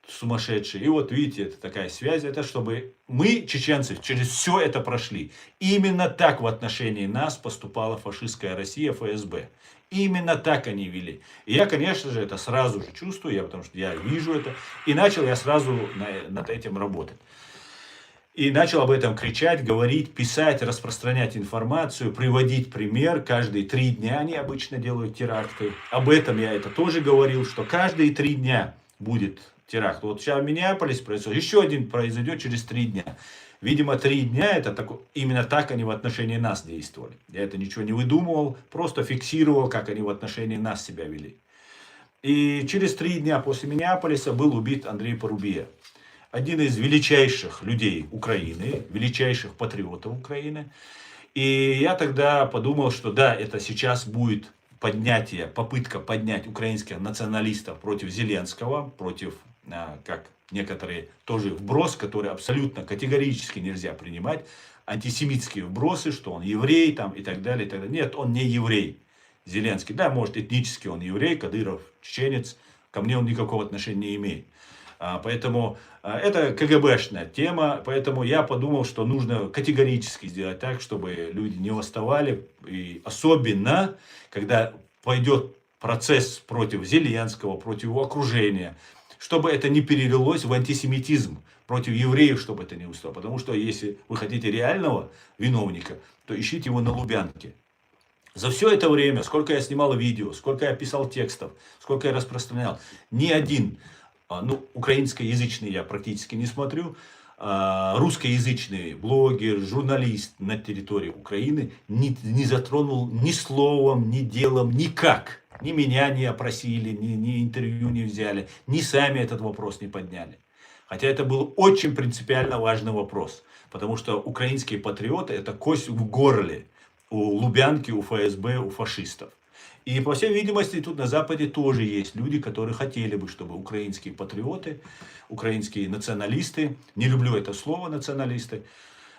сумасшедшие. И вот видите, это такая связь, это чтобы мы, чеченцы, через все это прошли. Именно так в отношении нас поступала фашистская Россия, ФСБ. Именно так они вели. И я, конечно же, это сразу же чувствую, потому что я вижу это. И начал я сразу над этим работать. И начал об этом кричать, говорить, писать, распространять информацию, приводить пример. Каждые 3 дня они обычно делают теракты. Об этом я это тоже говорил, что каждые 3 дня будет теракт. Вот сейчас в Миннеаполисе произойдет, еще один произойдет через 3 дня. Видимо, 3 дня, именно так они в отношении нас действовали. Я это ничего не выдумывал, просто фиксировал, как они в отношении нас себя вели. И через 3 дня после Миннеаполиса был убит Андрей Порубия. Один из величайших людей Украины, величайших патриотов Украины. И я тогда подумал, что да, это сейчас будет попытка поднять украинских националистов против Зеленского, против, как некоторые, тоже вброс, который абсолютно категорически нельзя принимать, антисемитские вбросы, что он еврей там, и так далее, и так далее. Нет, он не еврей, Зеленский. Да, может, этнически он еврей, Кадыров чеченец, ко мне он никакого отношения не имеет. Поэтому это КГБшная тема, поэтому я подумал, что нужно категорически сделать так, чтобы люди не восставали, и особенно, когда пойдет процесс против Зеленского, против его окружения, чтобы это не перелилось в антисемитизм против евреев, чтобы это не устало. Потому что если вы хотите реального виновника, то ищите его на Лубянке. За все это время, сколько я снимал видео, сколько я писал текстов, сколько я распространял, ни один, украинскоязычный я практически не смотрю, русскоязычный блогер, журналист на территории Украины не затронул ни словом, ни делом, никак. Ни меня не опросили, ни интервью не взяли, ни сами этот вопрос не подняли. Хотя это был очень принципиально важный вопрос. Потому что украинские патриоты – это кость в горле у Лубянки, у ФСБ, у фашистов. И, по всей видимости, тут на Западе тоже есть люди, которые хотели бы, чтобы украинские патриоты, украинские националисты, не люблю это слово националисты,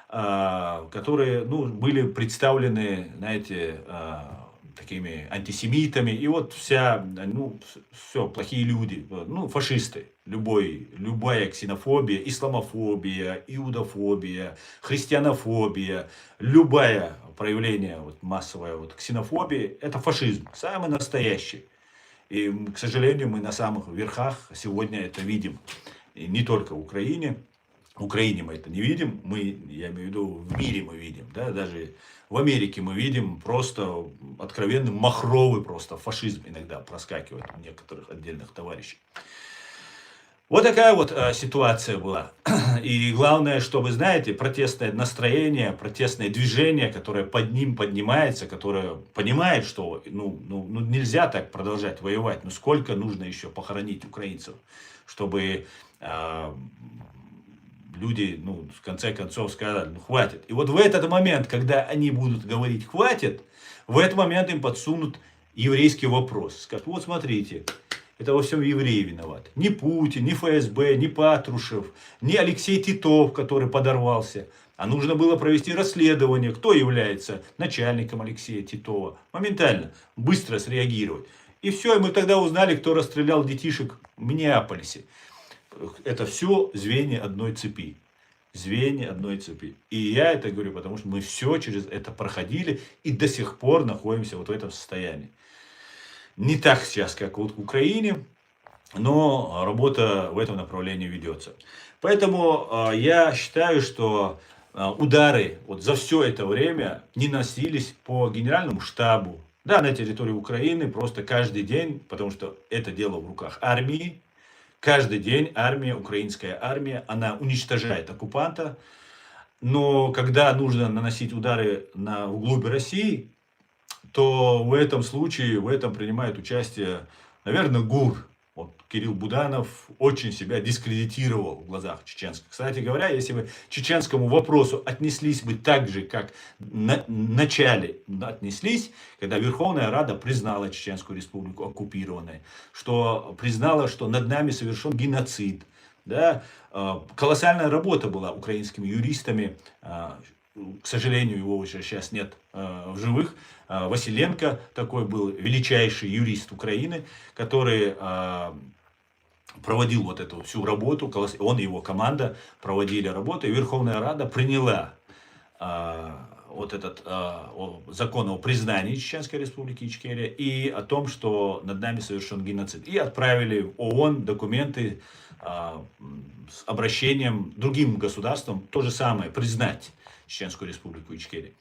которые были представлены, знаете, такими антисемитами. И вот все, плохие люди, фашисты. Любая ксенофобия, исламофобия, иудофобия, христианофобия, любое проявление массовой ксенофобии, это фашизм, самый настоящий. И, к сожалению, мы на самых верхах сегодня это видим. И не только в Украине. В Украине мы это не видим, я имею в виду, в мире мы видим, да, даже в Америке мы видим просто откровенный махровый просто фашизм иногда проскакивает у некоторых отдельных товарищей. Вот такая ситуация была. И главное, что вы знаете, протестное настроение, протестное движение, которое под ним поднимается, которое понимает, что нельзя так продолжать воевать, сколько нужно еще похоронить украинцев, чтобы люди, в конце концов, сказали, хватит. И вот в этот момент, когда они будут говорить хватит, в этот момент им подсунут еврейский вопрос. Скажут, вот смотрите, это во всем евреи виноваты. Ни Путин, ни ФСБ, ни Патрушев, ни Алексей Титов, который подорвался. А нужно было провести расследование, кто является начальником Алексея Титова. Моментально, быстро среагировать. И все, и мы тогда узнали, кто расстрелял детишек в Миннеаполисе. Это все звенья одной цепи. Звенья одной цепи. И я это говорю, потому что мы все через это проходили и до сих пор находимся в этом состоянии. Не так сейчас, как в Украине, но работа в этом направлении ведется. Поэтому я считаю, что удары за все это время не носились по генеральному штабу. Да, на территории Украины просто каждый день, потому что это дело в руках армии. Каждый день украинская армия, она уничтожает оккупанта. Но когда нужно наносить удары вглубь России, то в этом случае, в этом принимает участие, наверное, ГУР. Кирилл Буданов очень себя дискредитировал в глазах чеченских. Кстати говоря, если бы к чеченскому вопросу отнеслись бы так же, как в начале отнеслись, когда Верховная Рада признала Чеченскую Республику оккупированной, что признала, что над нами совершен геноцид. Да? Колоссальная работа была украинскими юристами. К сожалению, его уже сейчас нет в живых. Василенко такой был величайший юрист Украины, который проводил эту всю работу, он и его команда проводили работу, и Верховная Рада приняла этот закон о признании Чеченской Республики Ичкерия и о том, что над нами совершен геноцид. И отправили в ООН документы с обращением другим государствам то же самое, признать Чеченскую Республику Ичкерия.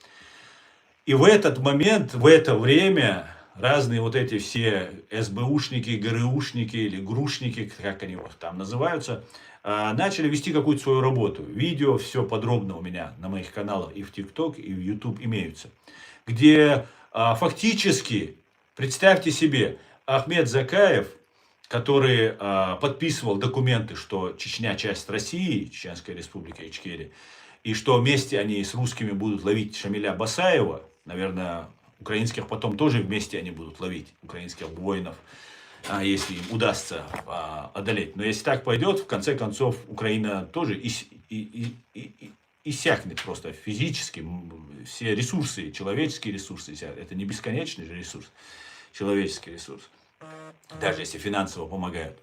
И в этот момент, в это время разные эти все СБУшники, ГРУшники или ГРУшники, как они там называются, начали вести какую-то свою работу. Видео все подробно у меня на моих каналах и в ТикТок, и в YouTube имеются. Где фактически, представьте себе, Ахмед Закаев, который подписывал документы, что Чечня часть России, Чеченская Республика Ичкерия, и что вместе они с русскими будут ловить Шамиля Басаева, наверное, украинских потом тоже вместе они будут ловить, украинских воинов, если им удастся одолеть. Но если так пойдет, в конце концов, Украина тоже иссякнет просто физически. Все ресурсы, человеческие ресурсы, это не бесконечный же ресурс, человеческий ресурс. Даже если финансово помогают,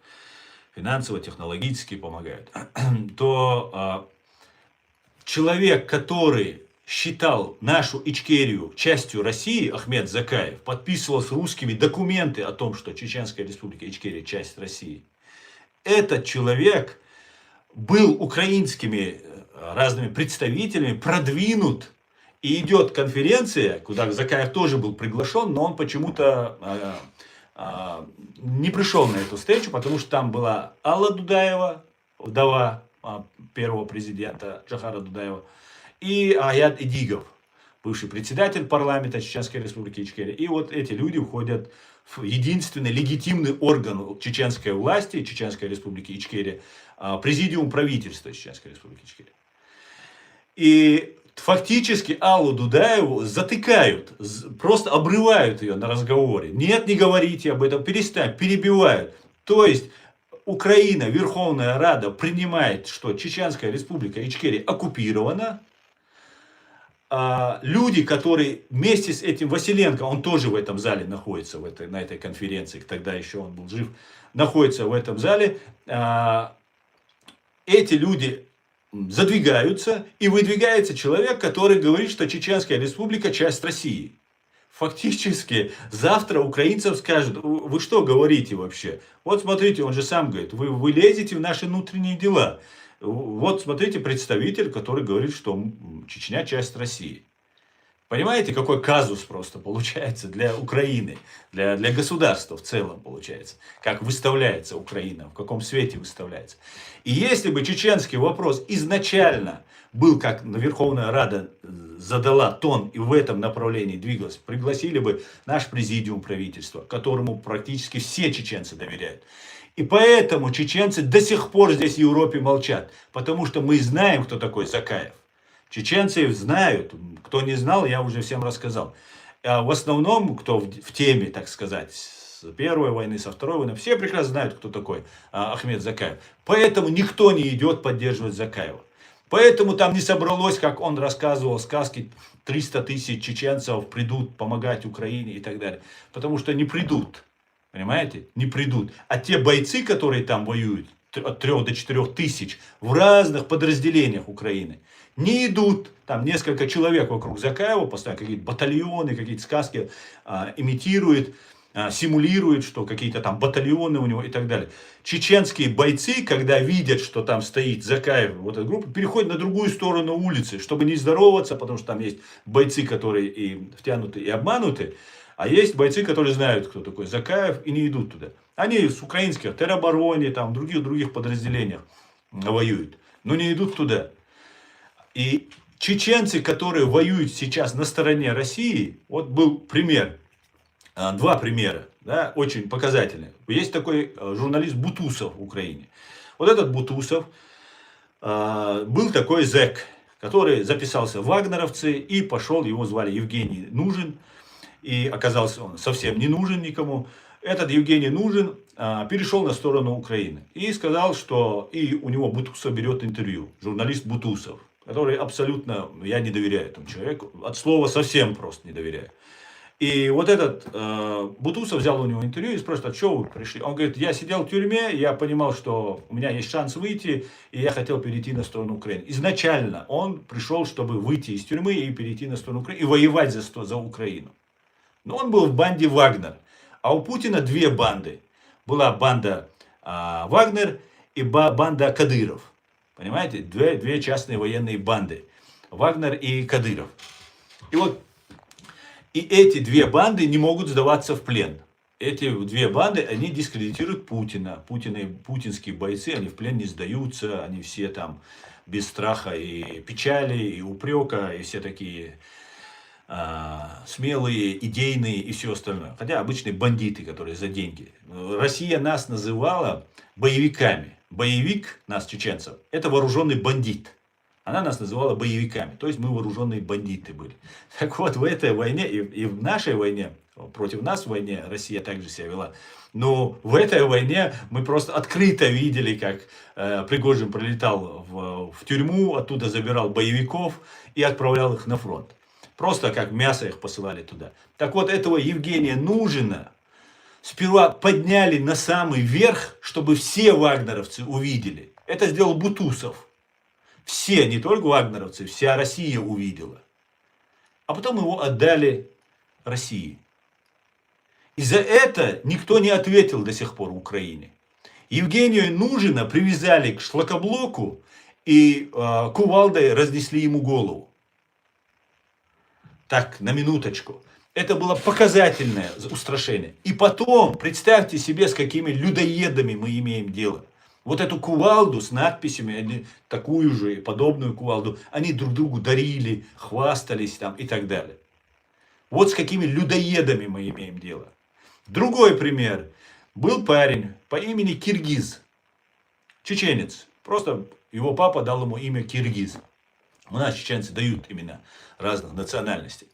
финансово, технологически помогают, то человек, который считал нашу Ичкерию частью России, Ахмед Закаев, подписывал с русскими документы о том, что Чеченская Республика Ичкерия часть России. Этот человек был украинскими разными представителями продвинут. И идет конференция, куда Закаев тоже был приглашен, но он почему-то не пришел на эту встречу, потому что там была Алла Дудаева, вдова первого президента Джохара Дудаева, и Аят Эдигов, бывший председатель парламента Чеченской Республики Ичкерия. И эти люди входят единственный легитимный орган чеченской власти, Чеченской республики Ичкерия, президиум правительства Чеченской республики Ичкерия. И фактически Аллу Дудаеву затыкают, просто обрывают ее на разговоре. Нет, не говорите об этом, перестань, перебивают. То есть Украина, Верховная Рада принимает, что Чеченская республика Ичкерия оккупирована. Люди, которые вместе с этим Василенко, он тоже в этом зале находится, на этой конференции, тогда еще он был жив, находится в этом зале. Эти люди задвигаются, и выдвигается человек, который говорит, что Чеченская республика часть России. Фактически завтра украинцам скажут: вы что говорите вообще? Вот смотрите, он же сам говорит, вы лезете в наши внутренние дела. Вот смотрите, представитель, который говорит, что Чечня часть России. Понимаете, какой казус просто получается для Украины, для государства в целом получается. Как выставляется Украина, в каком свете выставляется. И если бы чеченский вопрос изначально был, как Верховная Рада задала тон и в этом направлении двигалась, пригласили бы наш президиум правительства, которому практически все чеченцы доверяют. И поэтому чеченцы до сих пор здесь в Европе молчат. Потому что мы знаем, кто такой Закаев. Чеченцы знают. Кто не знал, я уже всем рассказал. А в основном, кто в теме, так сказать, с первой войны, со второй войны, все прекрасно знают, кто такой Ахмед Закаев. Поэтому никто не идет поддерживать Закаева. Поэтому там не собралось, как он рассказывал сказки, 300 тысяч чеченцев придут помогать Украине и так далее. Потому что не придут. Понимаете? Не придут. А те бойцы, которые там воюют, от 3 до 4 тысяч, в разных подразделениях Украины, не идут. Там несколько человек вокруг Закаева, постоянно какие-то батальоны, какие-то сказки имитируют, симулируют, что какие-то там батальоны у него и так далее. Чеченские бойцы, когда видят, что там стоит Закаев, вот эта группа, переходят на другую сторону улицы, чтобы не здороваться, потому что там есть бойцы, которые и втянуты, и обмануты. А есть бойцы, которые знают, кто такой Закаев, и не идут туда. Они с украинских теробороне, там, других подразделениях воюют, но не идут туда. И чеченцы, которые воюют сейчас на стороне России, вот был пример, 2 примера, да, очень показательные. Есть такой журналист Бутусов в Украине. Вот этот Бутусов был такой зэк, который записался в вагнеровцы и пошел, его звали Евгений Нужен. И оказался он совсем не нужен никому. Этот Евгений Нужен перешел на сторону Украины. И сказал, что и у него Бутусов берет интервью. Журналист Бутусов, который абсолютно, я не доверяю этому человеку. От слова совсем просто не доверяю. И вот этот Бутусов взял у него интервью и спрашивает: а что вы пришли? Он говорит: я сидел в тюрьме, я понимал, что у меня есть шанс выйти, и я хотел перейти на сторону Украины. Изначально он пришел, чтобы выйти из тюрьмы и перейти на сторону Украины, и воевать за Украину. Но он был в банде Вагнер. А у Путина 2 банды. Была банда Вагнер и банда Кадыров. Понимаете? 2 частные военные банды. Вагнер и Кадыров. И вот и эти 2 банды не могут сдаваться в плен. Эти 2 банды, они дискредитируют Путина. Путинские бойцы, они в плен не сдаются. Они все там без страха и печали, и упрека, и все такие смелые, идейные и все остальное. Хотя обычные бандиты, которые за деньги. Россия нас называла боевиками. Боевик, нас, чеченцев, это вооруженный бандит. Она нас называла боевиками. То есть мы вооруженные бандиты были. Так вот, в этой войне и в нашей войне, против нас в войне Россия также себя вела. Но в этой войне мы просто открыто видели, как Пригожин прилетал в тюрьму, оттуда забирал боевиков и отправлял их на фронт. Просто как мясо их посылали туда. Так вот, этого Евгения Нужена сперва подняли на самый верх, чтобы все вагнеровцы увидели. Это сделал Бутусов. Все, не только вагнеровцы, вся Россия увидела. А потом его отдали России. И за это никто не ответил до сих пор в Украине. Евгения Нужена привязали к шлакоблоку и кувалдой разнесли ему голову. Так, на минуточку. Это было показательное устрашение. И потом, представьте себе, с какими людоедами мы имеем дело. Вот эту кувалду с надписями, они, такую же, подобную кувалду, они друг другу дарили, хвастались там и так далее. Вот с какими людоедами мы имеем дело. Другой пример. Был парень по имени Киргиз, чеченец. Просто его папа дал ему имя Киргиз. У нас чеченцы дают имена разных национальностей.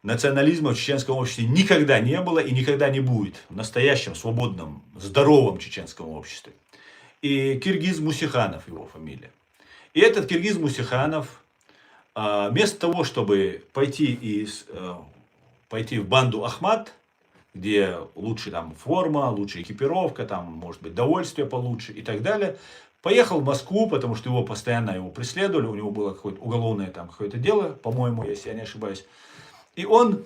Национализма в чеченском обществе никогда не было и никогда не будет в настоящем, свободном, здоровом чеченском обществе. И Киргиз Мусиханов его фамилия. И этот Киргиз Мусиханов, вместо того, чтобы пойти в банду Ахмат, где лучше там форма, лучше экипировка, там может быть довольствие получше и так далее, поехал в Москву, потому что его постоянно преследовали, у него было какое-то уголовное там какое-то дело, по-моему, если я не ошибаюсь. И он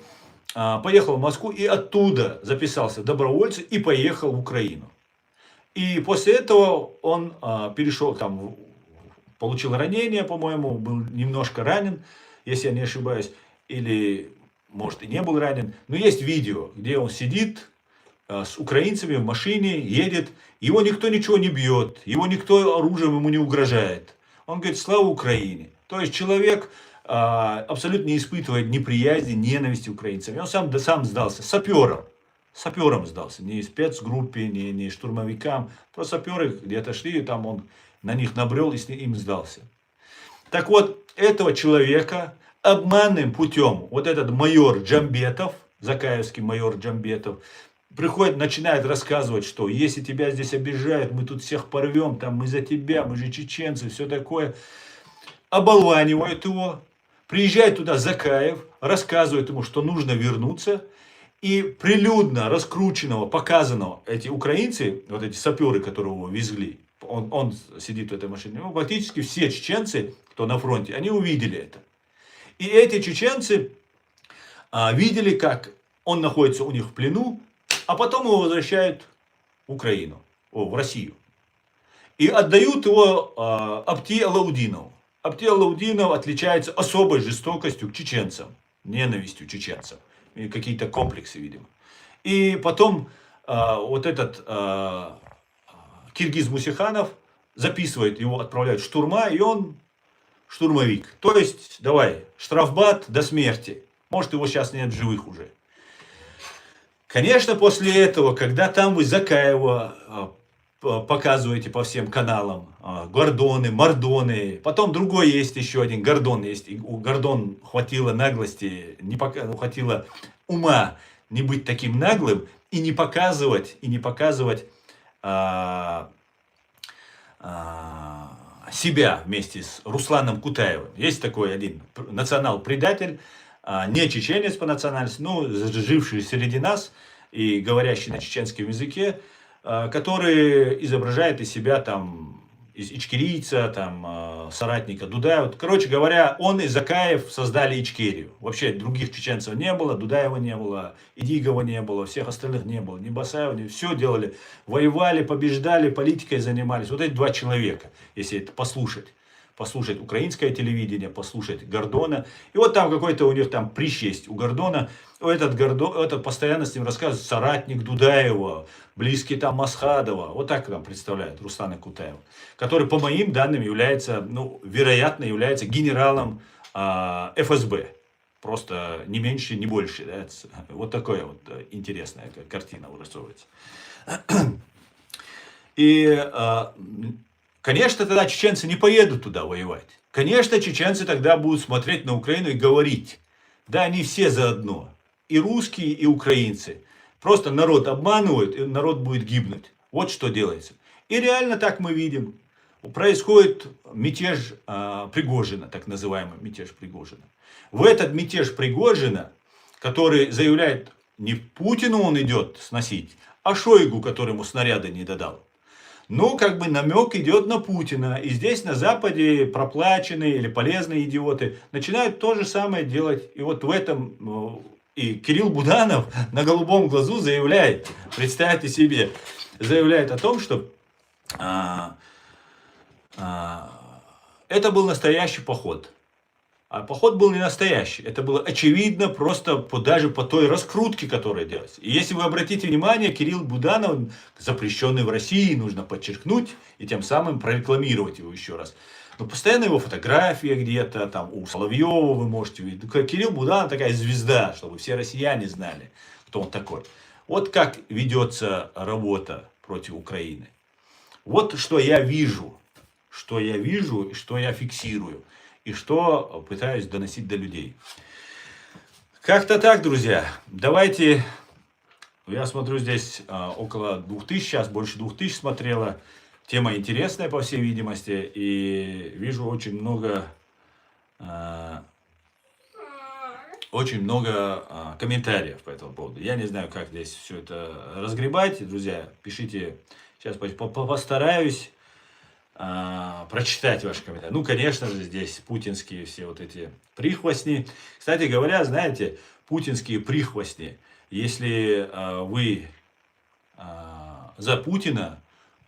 поехал в Москву и оттуда записался добровольцем и поехал в Украину. И после этого он перешел, там, получил ранение, по-моему, был немножко ранен, если я не ошибаюсь, или, может, и не был ранен. Но есть видео, где он сидит с украинцами в машине, едет, его никто ничего не бьет, его никто оружием ему не угрожает. Он говорит: слава Украине. То есть человек абсолютно не испытывает неприязни, ненависти украинцам. И он сам сдался сапером. Сапером сдался. Не спецгруппе, не штурмовикам. Просто саперы где-то шли, и там он на них набрел и им сдался. Так вот, этого человека обманным путем, вот этот майор Джамбетов, закаевский майор Джамбетов, приходит, начинает рассказывать, что если тебя здесь обижают, мы тут всех порвем, там мы за тебя, мы же чеченцы, все такое. Оболванивают его, приезжает туда Закаев, рассказывает ему, что нужно вернуться. И прилюдно раскрученного, показанного, эти украинцы, вот эти саперы, которые его везли, он сидит в этой машине, ну, практически все чеченцы, кто на фронте, они увидели это. И эти чеченцы видели, как он находится у них в плену, а потом его возвращают в Украину, в Россию. И отдают его Апти Алаудинову. Апти Алаудинов отличается особой жестокостью к чеченцам, ненавистью чеченцам. И какие-то комплексы, видимо. И потом вот этот Киргиз Мусиханов записывает, его отправляют в штурма, и он штурмовик. То есть, давай, штрафбат до смерти. Может, его сейчас нет в живых уже. Конечно, после этого, когда там вы Закаева показываете по всем каналам, Гордоны, Мордоны, потом другой есть еще один, Гордон есть, и у Гордон хватило наглости, хватило ума не быть таким наглым и не показывать себя вместе с Русланом Кутаевым. Есть такой один национал-предатель, не чеченец по национальности, но живший среди нас и говорящий на чеченском языке, который изображает из себя там ичкерийца, там соратника Дудаева. Короче говоря, он и Закаев создали Ичкерию. Вообще других чеченцев не было, Дудаева не было, Идигова не было, всех остальных не было, ни Басаева, ни все делали, воевали, побеждали, политикой занимались. Вот эти два человека, если это послушать украинское телевидение, послушать Гордона. И вот там какой-то у них там прищ есть у Гордона. Этот постоянно с ним рассказывает соратник Дудаева, близкий там Масхадова. Вот так там представляют Руслана Кутаева. Который, по моим данным, является, вероятно, является генералом ФСБ. Просто не меньше, не больше. Да? Вот такая вот интересная картина вырисовывается. И конечно, тогда чеченцы не поедут туда воевать. Конечно, чеченцы тогда будут смотреть на Украину и говорить: да, они все заодно. И русские, и украинцы. Просто народ обманывают, и народ будет гибнуть. Вот что делается. И реально так мы видим. Происходит мятеж Пригожина, так называемый мятеж Пригожина. В этот мятеж Пригожина, который заявляет, не Путину он идет сносить, а Шойгу, которому снаряды не додал. Ну, как бы намек идет на Путина. И здесь на Западе проплаченные или полезные идиоты начинают то же самое делать. И вот в этом и Кирилл Буданов на голубом глазу заявляет, представьте себе, заявляет о том, что это был настоящий поход. А поход был не настоящий. Это было очевидно просто даже по той раскрутке, которая делалась. И если вы обратите внимание, Кирилл Буданов, запрещенный в России, нужно подчеркнуть и тем самым прорекламировать его еще раз. Но постоянно его фотография где-то, там у Соловьева вы можете видеть. Кирилл Буданов такая звезда, чтобы все россияне знали, кто он такой. Вот как ведется работа против Украины. Вот что я вижу, и что я фиксирую, и что пытаюсь доносить до людей. Как-то так, друзья. Давайте, я смотрю здесь около 2000, сейчас больше 2000 смотрела. Тема интересная, по всей видимости, и вижу очень много комментариев по этому поводу. Я не знаю, как здесь все это разгребать. Друзья, пишите, сейчас постараюсь прочитать ваши комментарии. Ну, конечно же, здесь путинские все вот эти прихвостни. Кстати говоря, знаете, путинские прихвостни, если вы за Путина,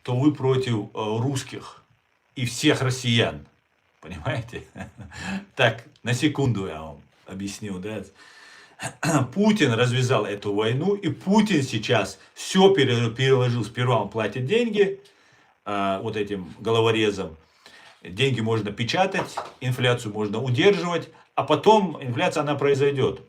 то вы против русских и всех россиян. Понимаете? Так, на секунду я вам объясню, да. Путин развязал эту войну, и Путин сейчас все переложил. Сперва он платит деньги вот этим головорезам. Деньги можно печатать, инфляцию можно удерживать, а потом инфляция, она произойдет.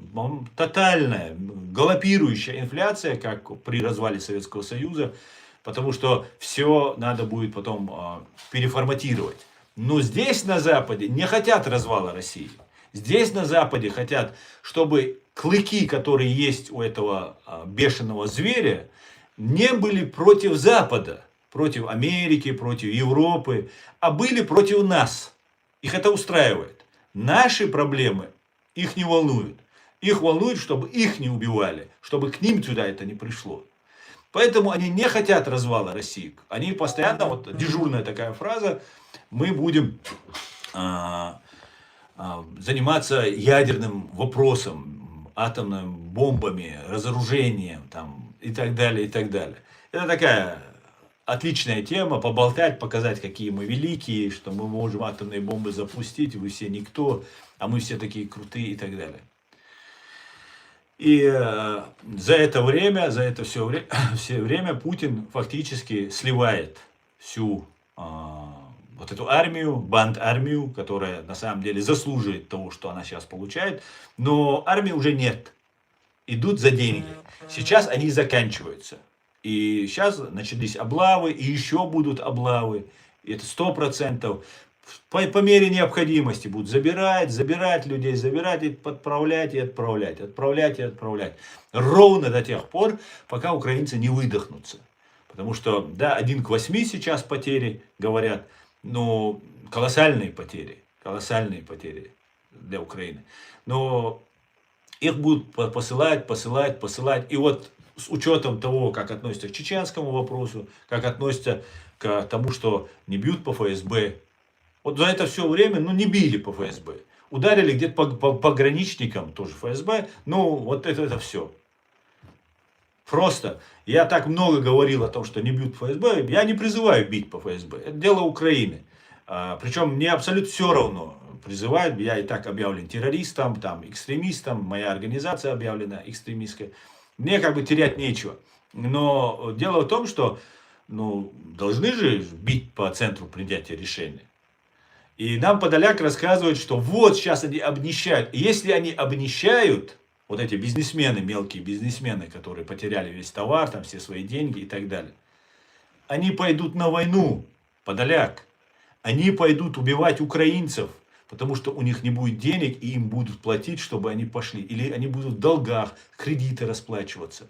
Тотальная, галопирующая инфляция, как при развале Советского Союза, потому что все надо будет потом переформатировать. Но здесь на Западе не хотят развала России. Здесь на Западе хотят, чтобы клыки, которые есть у этого бешеного зверя, не были против Запада, против Америки, против Европы, а были против нас. Их это устраивает. Наши проблемы их не волнуют. Их волнует, чтобы их не убивали, чтобы к ним сюда это не пришло. Поэтому они не хотят развала России. Они постоянно, вот дежурная такая фраза, мы будем заниматься ядерным вопросом, атомными бомбами, разоружением там, и так далее, и так далее. Это такая отличная тема, поболтать, показать, какие мы великие, что мы можем атомные бомбы запустить, вы все никто, а мы все такие крутые и так далее. И за это все время Путин фактически сливает всю вот эту армию, банд-армию, которая на самом деле заслуживает того, что она сейчас получает, но армии уже нет. Идут за деньги. Сейчас они заканчиваются. И сейчас начались облавы, и еще будут облавы. Это 100%. По мере необходимости будут забирать людей, забирать и отправлять, и отправлять, отправлять и отправлять. Ровно до тех пор, пока украинцы не выдохнутся. Потому что, да, 1 к 8 сейчас потери, говорят, но колоссальные потери для Украины. Но их будут посылать. И вот с учетом того, как относятся к чеченскому вопросу, как относятся к тому, что не бьют по ФСБ. Вот за это все время, не били по ФСБ. Ударили где-то по пограничникам, тоже ФСБ. Вот это все. Просто, я так много говорил о том, что не бьют по ФСБ. Я не призываю бить по ФСБ. Это дело Украины. Причем мне абсолютно все равно. Призывают, я и так объявлен террористом, экстремистом. Моя организация объявлена экстремистской. Мне терять нечего. Но дело в том, что должны же бить по центру принятия решения. И нам Подоляк рассказывает, что вот сейчас они обнищают. И если они обнищают, вот эти бизнесмены, мелкие бизнесмены, которые потеряли весь товар, все свои деньги и так далее, они пойдут на войну, Подоляк. Они пойдут убивать украинцев, потому что у них не будет денег, и им будут платить, чтобы они пошли. Или они будут в долгах, кредиты расплачиваться.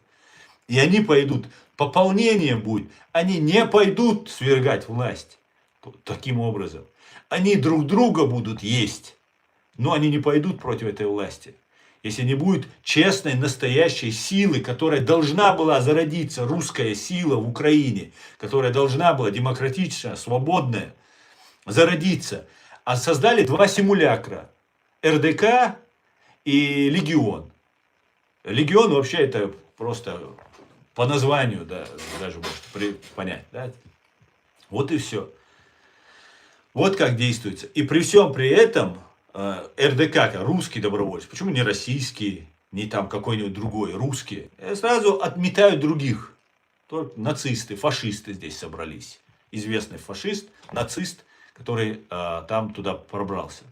И они пойдут, пополнением будет. Они не пойдут свергать власть таким образом. Они друг друга будут есть, но они не пойдут против этой власти. Если не будет честной, настоящей силы, которая должна была зародиться, русская сила в Украине, которая должна была демократичная, свободная, зародиться. А создали 2 симулякра. РДК и Легион. Легион вообще это просто по названию, да, даже можете понять. Да? Вот и все. Вот как действуется. И при всем при этом РДК, русский добровольцы, почему не российский, не какой-нибудь другой, русские, сразу отметают других. Только нацисты, фашисты здесь собрались. Известный фашист, нацист, который туда пробрался.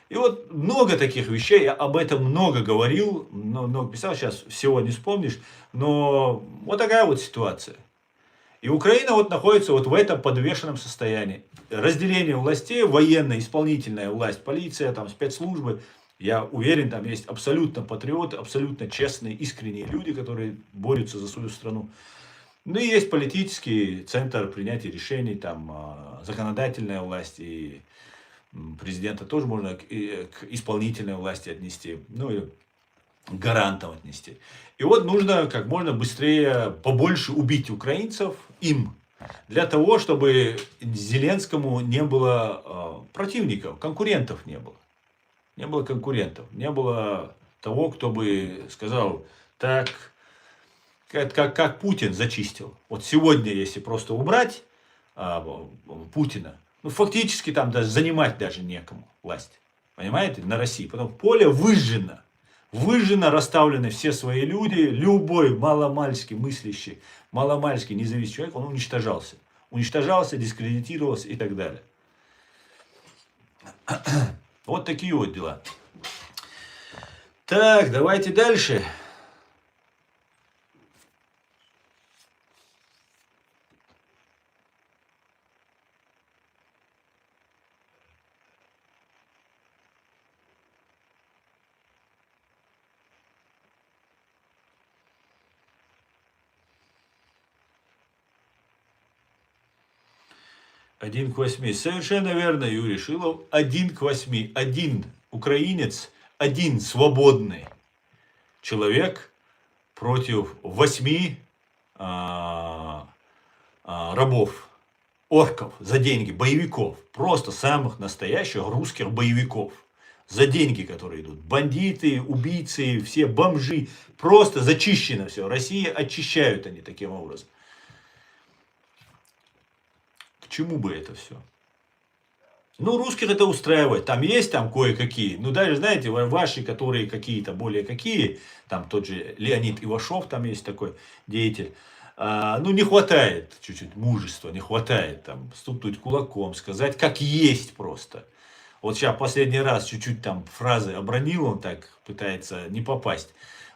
И вот много таких вещей, я об этом много говорил, много писал, сейчас всего не вспомнишь, но вот такая вот ситуация. И Украина вот находится вот в этом подвешенном состоянии. Разделение властей, военная, исполнительная власть, полиция, там, спецслужбы. Я уверен, там есть абсолютно патриоты, абсолютно честные, искренние люди, которые борются за свою страну. Ну и есть политический центр принятия решений, там, законодательная власть и президента тоже можно к исполнительной власти отнести, ну и гарантом отнести. И вот нужно как можно быстрее, побольше убить украинцев им, для того, чтобы Зеленскому не было противников, конкурентов не было. Не было конкурентов, не было того, кто бы сказал, так, как Путин зачистил. Вот сегодня, если просто убрать Путина, ну, фактически там даже занимать даже некому власть. Понимаете, на России. Потом поле выжжено. Выжжено, расставлены все свои люди. Любой маломальски мыслящий, маломальски независимый человек, он уничтожался. Уничтожался, дискредитировался и так далее. Вот такие вот дела. Так, давайте дальше. Один к 8. Совершенно верно, Юрий Шилов. 1 к 8. Один украинец, один свободный человек против 8 рабов, орков за деньги, боевиков. Просто самых настоящих русских боевиков. За деньги, которые идут. Бандиты, убийцы, все бомжи. Просто зачищено все. Россия очищают они таким образом. К чему бы это все? Ну, русских это устраивает. Там есть там кое-какие. Ну, даже, знаете, ваши, которые какие-то более какие. Там тот же Леонид Ивашов, там есть такой деятель. Ну, не хватает чуть-чуть мужества, не хватает там стукнуть кулаком, сказать, как есть просто. Вот сейчас последний раз чуть-чуть там фразы обронил, он так пытается не попасть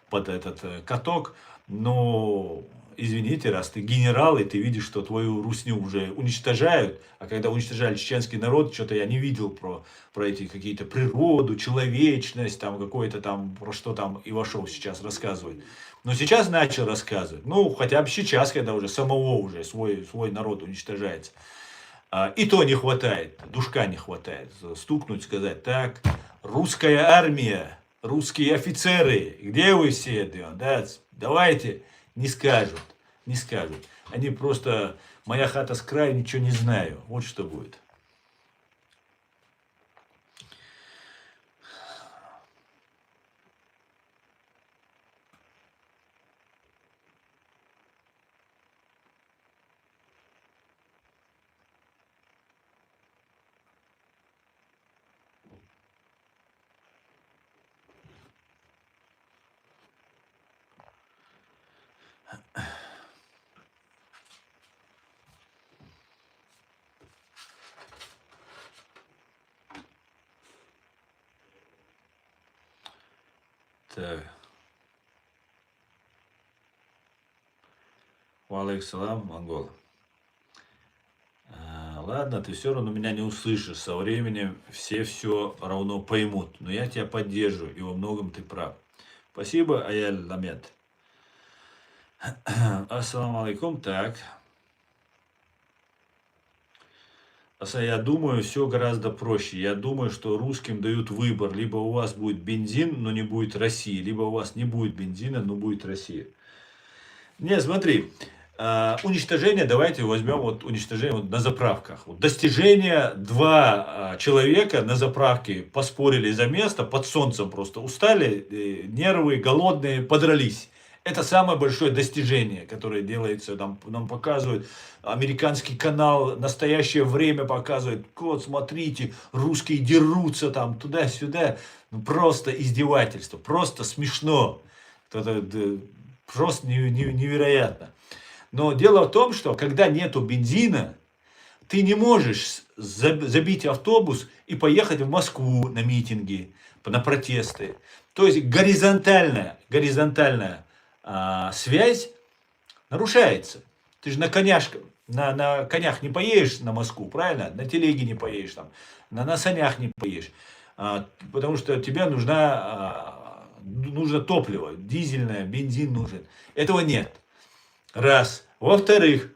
под этот каток. Но, извините, раз ты генерал, и ты видишь, что твою русню уже уничтожают, а когда уничтожали чеченский народ, что-то я не видел про эти какие-то природу, человечность, там какое-то там, про что там Ивашов сейчас рассказывает. Но сейчас начал рассказывать. Ну, хотя бы сейчас, когда уже самого уже свой народ уничтожается. И то не хватает, душка не хватает. Стукнуть, сказать, так, русская армия, русские офицеры, где вы все? Да, давайте, не скажут, не скажут. Они просто, моя хата с краю, ничего не знаю. Вот что будет. Так. Валейкум, монгол. Ладно, ты все равно меня не услышишь. Со временем все равно поймут. Но я тебя поддерживаю, и во многом ты прав. Спасибо, Аяль Ламет. Ассаламу алейкум. Так. Я думаю, все гораздо проще. Я думаю, что русским дают выбор. Либо у вас будет бензин, но не будет России. Либо у вас не будет бензина, но будет Россия. Не, смотри. Уничтожение, давайте возьмем вот уничтожение вот на заправках. Вот достижение, 2 человека на заправке поспорили за место, под солнцем просто устали, нервы, голодные, подрались. Это самое большое достижение, которое делается, нам показывают, американский канал «Настоящее время» показывает, вот смотрите, русские дерутся там туда-сюда, ну, просто издевательство, просто смешно, просто невероятно. Но дело в том, что когда нету бензина, ты не можешь забить автобус и поехать в Москву на митинги, на протесты. То есть горизонтальная связь нарушается. Ты же на конях не поедешь на Москву, правильно? На телеге не поедешь, там, на санях не поедешь. Потому что тебе нужно топливо, дизельное, бензин нужен. Этого нет. Раз. Во-вторых,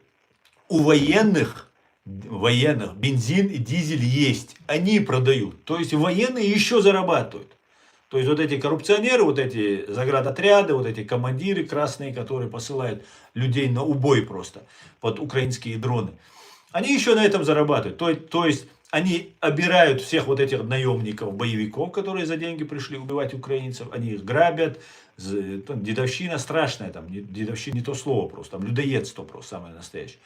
у военных бензин и дизель есть. Они продают. То есть военные еще зарабатывают. То есть вот эти коррупционеры, вот эти заградотряды, вот эти командиры красные, которые посылают людей на убой просто под украинские дроны, они еще на этом зарабатывают. То есть они обирают всех вот этих наемников, боевиков, которые за деньги пришли убивать украинцев, они их грабят. Дедовщина страшная, там, дедовщина не то слово просто, там людоедство просто самое настоящее.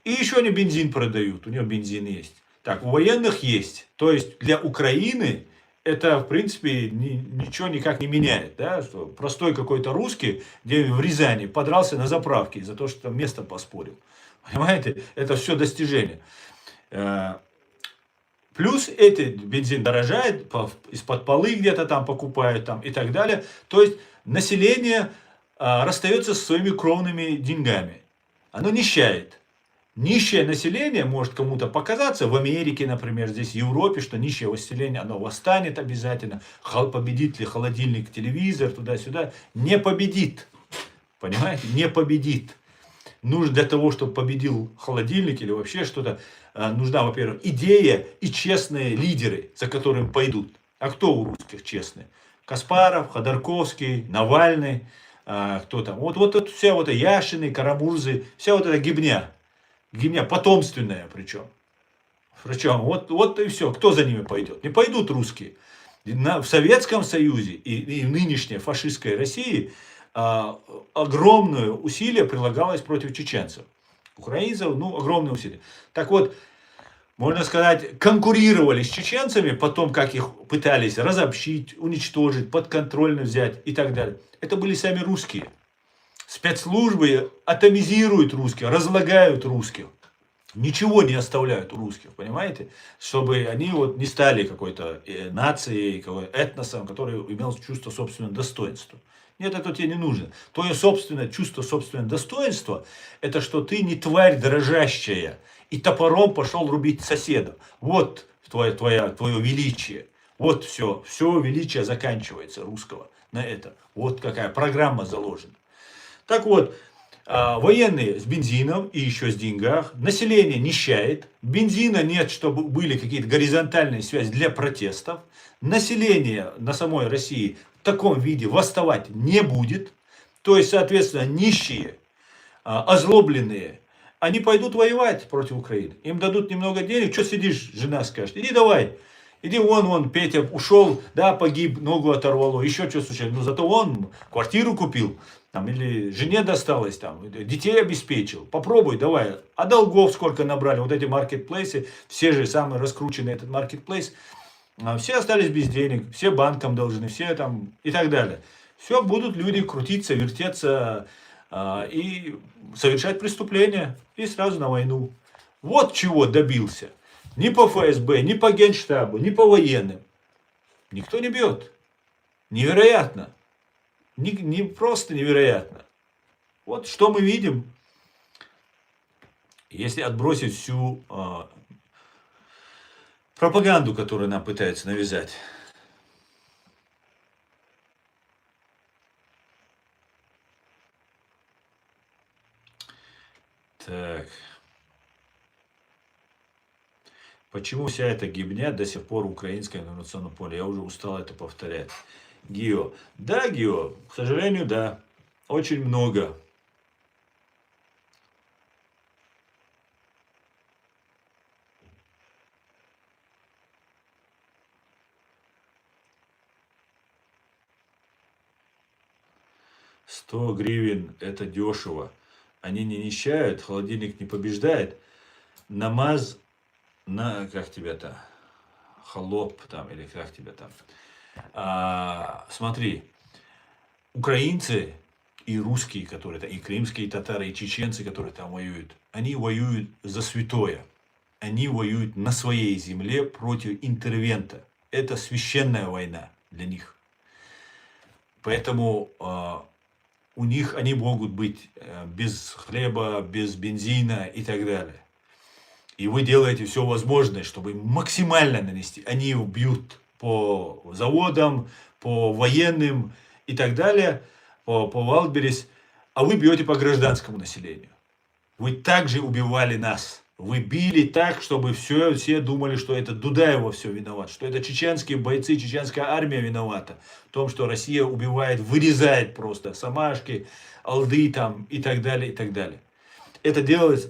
И еще они бензин продают, у него бензин есть. Так, у военных есть. То есть для Украины это, в принципе, ничего никак не меняет. Да? Что простой какой-то русский, где в Рязани подрался на заправке за то, что там место поспорил. Понимаете? Это все достижение. Плюс этот бензин дорожает, из-под полы где-то там покупают там, и так далее. То есть население расстается со своими кровными деньгами. Оно нищает. Нищее население может кому-то показаться, в Америке, например, здесь в Европе, что нищее население, оно восстанет обязательно, победит ли холодильник, телевизор, туда-сюда, не победит, понимаете, не победит. Нужно для того, чтобы победил холодильник или вообще что-то, нужна, во-первых, идея и честные лидеры, за которыми пойдут. А кто у русских честные? Каспаров, Ходорковский, Навальный, кто там? Вот вся вот эта Яшины, Карамурзы, вся вот эта гибня. Гибня потомственная причем. Причем вот и все. Кто за ними пойдет? Не пойдут русские. В Советском Союзе и в нынешней фашистской России огромное усилие прилагалось против чеченцев. Украинцев, огромные усилия. Так вот, можно сказать, конкурировали с чеченцами, потом как их пытались разобщить, уничтожить, подконтрольно взять и так далее. Это были сами русские. Спецслужбы атомизируют русских, разлагают русских. Ничего не оставляют у русских, понимаете? Чтобы они не стали какой-то нацией, этносом, который имел чувство собственного достоинства. Нет, это тебе не нужно. Твое собственное чувство собственного достоинства, это что ты не тварь дрожащая и топором пошел рубить соседа. Вот твое величие. Вот все величие заканчивается русского на это. Вот какая программа заложена. Так вот, военные с бензином и еще с деньгах, население нищает, бензина нет, чтобы были какие-то горизонтальные связи для протестов, население на самой России в таком виде восставать не будет, то есть, соответственно, нищие, озлобленные, они пойдут воевать против Украины, им дадут немного денег, что сидишь, жена скажет, иди давай. Иди вон, Петя ушел, да, погиб, ногу оторвало, еще что случилось. Но зато он квартиру купил, там, или жене досталось, там, детей обеспечил. Попробуй, давай. А долгов сколько набрали, вот эти маркетплейсы, все же самые раскрученные этот маркетплейс, все остались без денег, все банкам должны, все там и так далее. Все будут люди крутиться, вертеться и совершать преступления, и сразу на войну. Вот чего добился. Ни по ФСБ, ни по Генштабу, ни по военным. Никто не бьет. Невероятно. Не просто невероятно. Вот что мы видим, если отбросить всю пропаганду, которую нам пытаются навязать. Так. Почему вся эта гибня до сих пор в украинском информационном поле? Я уже устал это повторять. Гио. Да, Гио, к сожалению, да. Очень много. $100 гривен это дешево. Они не нищают, холодильник не побеждает. Намаз как тебя-то, холоп там, или как тебя там. Смотри, украинцы и русские, которые там, и крымские татары, и чеченцы, которые там воюют, они воюют за святое. они воюют на своей земле против интервента. Это священная война для них. Поэтому у них они могут быть без хлеба, без бензина и так далее. И вы делаете все возможное, чтобы им максимально нанести. Они бьют по заводам, по военным и так далее, по Валберес, а вы бьете по гражданскому населению. Вы также убивали нас. Вы били так, чтобы все думали, что это Дудаева все виноват, что это чеченские бойцы, чеченская армия виновата в том, что Россия убивает, вырезает просто Самашки, Алды там и так далее, и так далее. Это делалось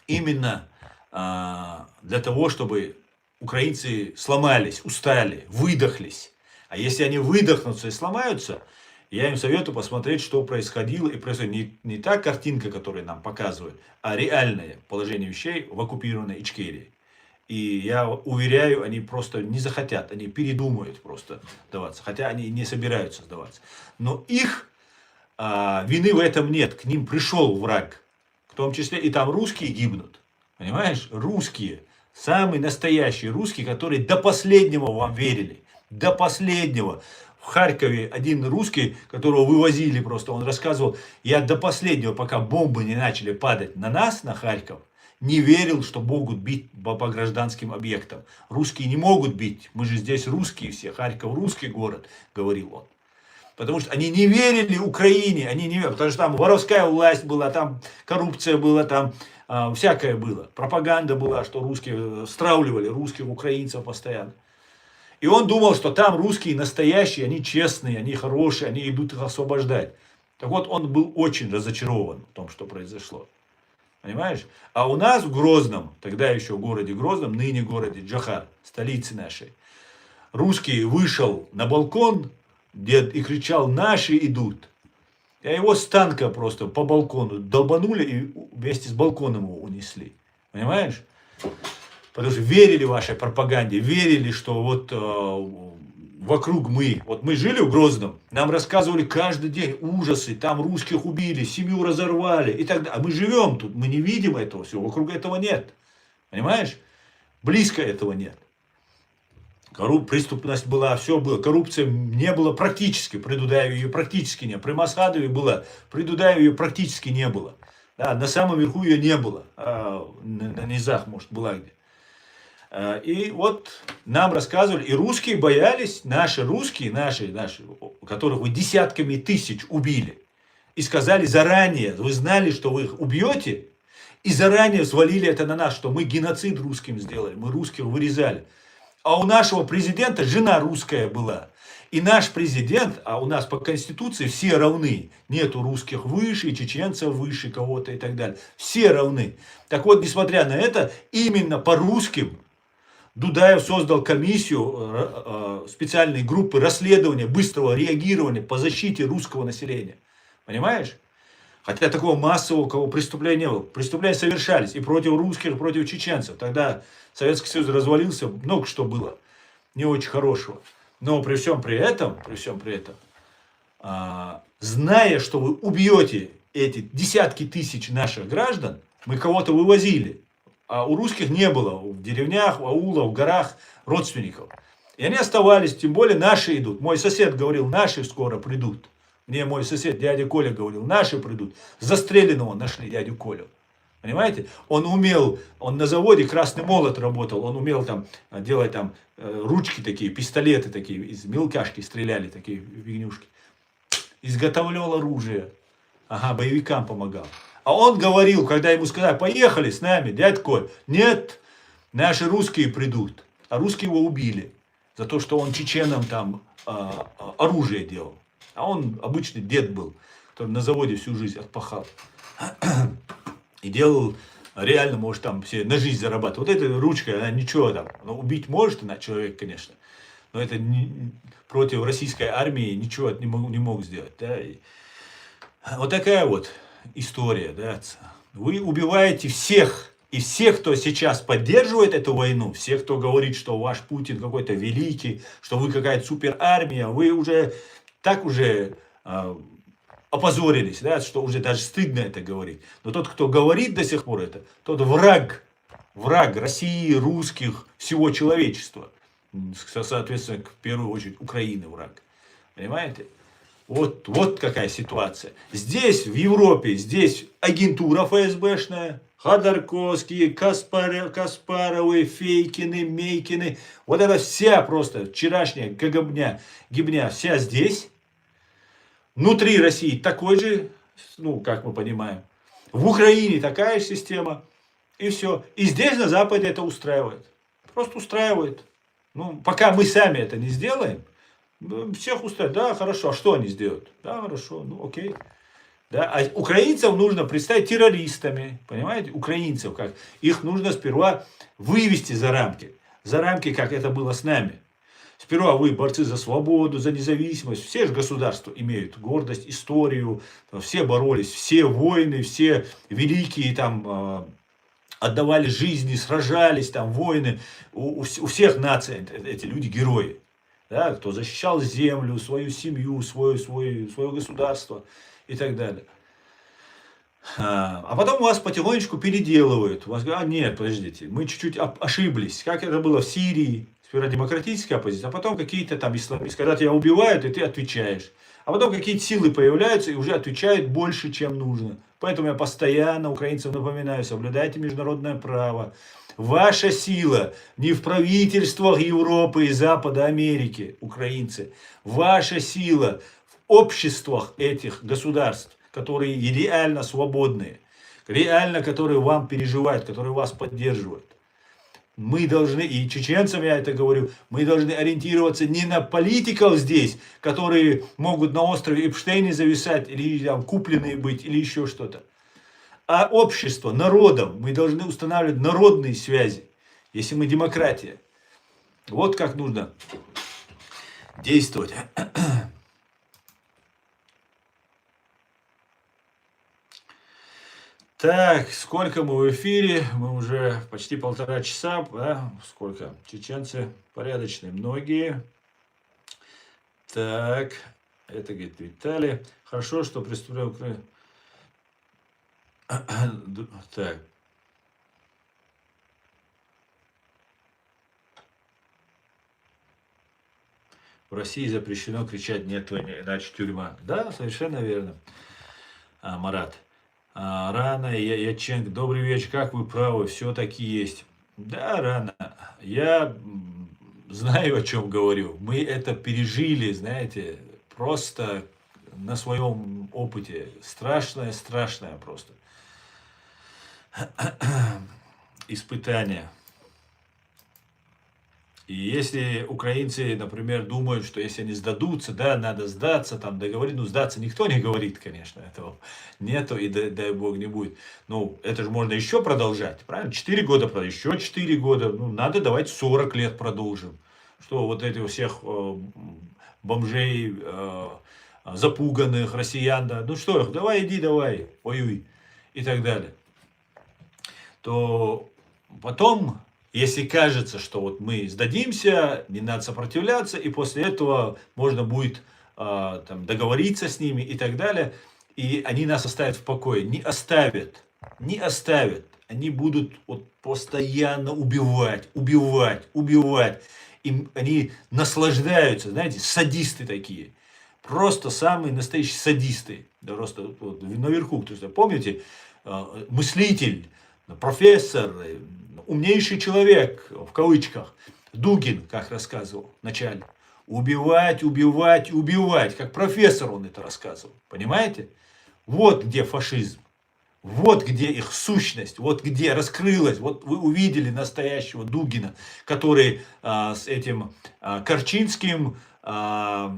именно для того, чтобы украинцы сломались, устали, выдохлись. А если они выдохнутся и сломаются, я им советую посмотреть, что происходило. И происходит не та картинка, которую нам показывают, а реальное положение вещей в оккупированной Ичкерии. И я уверяю, они просто не захотят, они передумают просто сдаваться. Хотя они не собираются сдаваться. Но их вины в этом нет. К ним пришел враг. В том числе и там русские гибнут. Понимаешь? Русские. Самые настоящие русские, которые до последнего вам верили. До последнего. В Харькове один русский, которого вывозили просто, он рассказывал, я до последнего, пока бомбы не начали падать на нас, на Харьков, не верил, что могут бить по гражданским объектам. Русские не могут бить, мы же здесь русские все, Харьков русский город, говорил он. Потому что они не верили Украине, они не верили, потому что там воровская власть была, там коррупция была, там всякое было. Пропаганда была, что русские стравливали русских, украинцев постоянно. И он думал, что там русские настоящие, они честные, они хорошие, они идут их освобождать. Так вот, он был очень разочарован в том, что произошло. Понимаешь? А у нас в Грозном, тогда еще в городе Грозном, ныне городе Джохар, столице нашей, русский вышел на балкон и кричал: «Наши идут». А его с танка просто по балкону долбанули и вместе с балконом его унесли. Понимаешь? Потому что верили вашей пропаганде, верили, что вот вокруг мы. Вот мы жили в Грозном, нам рассказывали каждый день ужасы, там русских убили, семью разорвали и так далее. А мы живем тут, мы не видим этого всего, вокруг этого нет. Понимаешь? Близко этого нет. Преступность была, все было, коррупция не было практически, при Дудаеве ее практически не было, при Масхадове была, при Дудаеве ее практически не было. Да, на самом верху ее не было, на низах, может, была где. И вот нам рассказывали, и русские боялись, наши русские, наши, которых вы десятками тысяч убили, и сказали заранее, вы знали, что вы их убьете, и заранее свалили это на нас, что мы геноцид русским сделали, мы русских вырезали. А у нашего президента жена русская была. И наш президент, а у нас по конституции все равны. Нету русских выше, чеченцев выше кого-то и так далее. Все равны. Так вот, несмотря на это, именно по русским Дудаев создал комиссию, специальные группы расследования, быстрого реагирования по защите русского населения. Понимаешь? Хотя такого массового преступления не было. Преступления совершались и против русских, и против чеченцев. Тогда Советский Союз развалился, много что было не очень хорошего. Но при всем при этом, зная, что вы убьете эти десятки тысяч наших граждан, мы кого-то вывозили. А у русских не было в деревнях, в аулах, в горах родственников. И они оставались, тем более наши идут. Мой сосед говорил, наши скоро придут. Мне мой сосед, дядя Коля, говорил, наши придут. Застреленного нашли дядю Колю. Понимаете? Он умел, он на заводе «Красный молот» работал, он умел там делать там ручки такие, пистолеты такие, из мелкашки стреляли, такие фигнюшки. Изготовлял оружие. Ага, боевикам помогал. А он говорил, когда ему сказали, поехали с нами, дядь Коль. Нет, наши русские придут. А русские его убили. За то, что он чеченам там оружие делал. А он обычный дед был, который на заводе всю жизнь отпахал. И делал реально, может, там все на жизнь зарабатывать. Вот эта ручка, она ничего там, она убить может она человек, конечно. Но это против российской армии ничего не мог сделать. Да? И вот такая вот история. Да? Вы убиваете всех. И всех, кто сейчас поддерживает эту войну, всех, кто говорит, что ваш Путин какой-то великий, что вы какая-то суперармия, вы уже так уже опозорились, да, что уже даже стыдно это говорить. Но тот, кто говорит до сих пор это, тот враг враг России, русских, всего человечества. Соответственно, в первую очередь, Украины враг. Понимаете? Вот какая ситуация. Здесь, в Европе, здесь агентура ФСБшная, Ходорковские, Каспаровы, Фейкины, Мейкины. Вот это вся просто вчерашняя гибня вся здесь. Внутри России такой же, ну, как мы понимаем. В Украине такая же система. И все. И здесь, на Западе, это устраивает. Просто устраивает. Ну, пока мы сами это не сделаем, всех устраивает. Да, хорошо. А что они сделают? Да, хорошо. Ну, окей. Да? А украинцев нужно представить террористами. Понимаете? Украинцев как. Их нужно сперва вывести за рамки. За рамки, как это было с нами. Сперва вы борцы за свободу, за независимость. Все же государства имеют гордость, историю. Все боролись, все войны, все великие там отдавали жизни, сражались, там войны. У всех наций эти люди герои. Да, кто защищал землю, свою семью, свое государство и так далее. А потом вас потихонечку переделывают. У вас говорят, нет, подождите, мы чуть-чуть ошиблись. Как это было в Сирии. Сперва демократическая оппозиция, а потом какие-то там исламисты. Когда тебя убивают, и ты отвечаешь. А потом какие-то силы появляются и уже отвечают больше, чем нужно. Поэтому я постоянно украинцам напоминаю, соблюдайте международное право. Ваша сила не в правительствах Европы и Запада Америки, украинцы. Ваша сила в обществах этих государств, которые реально свободные, реально которые вам переживают, которые вас поддерживают. Мы должны, и чеченцам я это говорю, мы должны ориентироваться не на политиков здесь, которые могут на острове Эпштейна зависать, или там купленные быть, или еще что-то. А общество, народом, мы должны устанавливать народные связи, если мы демократия. Вот как нужно действовать. Так, сколько мы в эфире? Мы уже почти 1,5 часа. Да? Сколько? Чеченцы порядочные, многие. Так, это, говорит, Виталий. Хорошо, что преступление Украины. Так. В России запрещено кричать «нет войны», иначе тюрьма. Да, совершенно верно, Марат. Рано, Яченко, добрый вечер, как вы правы, все-таки есть. Да, рано. Я знаю, о чем говорю. Мы это пережили, знаете, просто на своем опыте. Страшное, страшное просто испытание. И если украинцы, например, думают, что если они сдадутся, да, надо сдаться, там договорить, ну сдаться никто не говорит, конечно, этого нету и дай бог не будет. Ну, это же можно еще продолжать, правильно? 4 года продолжать, еще 4 года, ну надо давайте 40 лет продолжим. Что вот этих всех бомжей, запуганных россиян, да, ну что, давай иди, давай, воюй и так далее. То потом... Если кажется, что вот мы сдадимся, не надо сопротивляться, и после этого можно будет там, договориться с ними и так далее, и они нас оставят в покое. Не оставят, не оставят. Они будут вот постоянно убивать. Они наслаждаются, знаете, садисты такие. Просто самые настоящие садисты. Да, просто вот, наверху, кто-то, помните, мыслитель, профессор, умнейший человек, в кавычках, Дугин, как рассказывал вначале. Убивать, как профессор он это рассказывал. Понимаете? Вот где фашизм. Вот где их сущность, вот где раскрылась. Вот вы увидели настоящего Дугина, который с этим Корчинским, как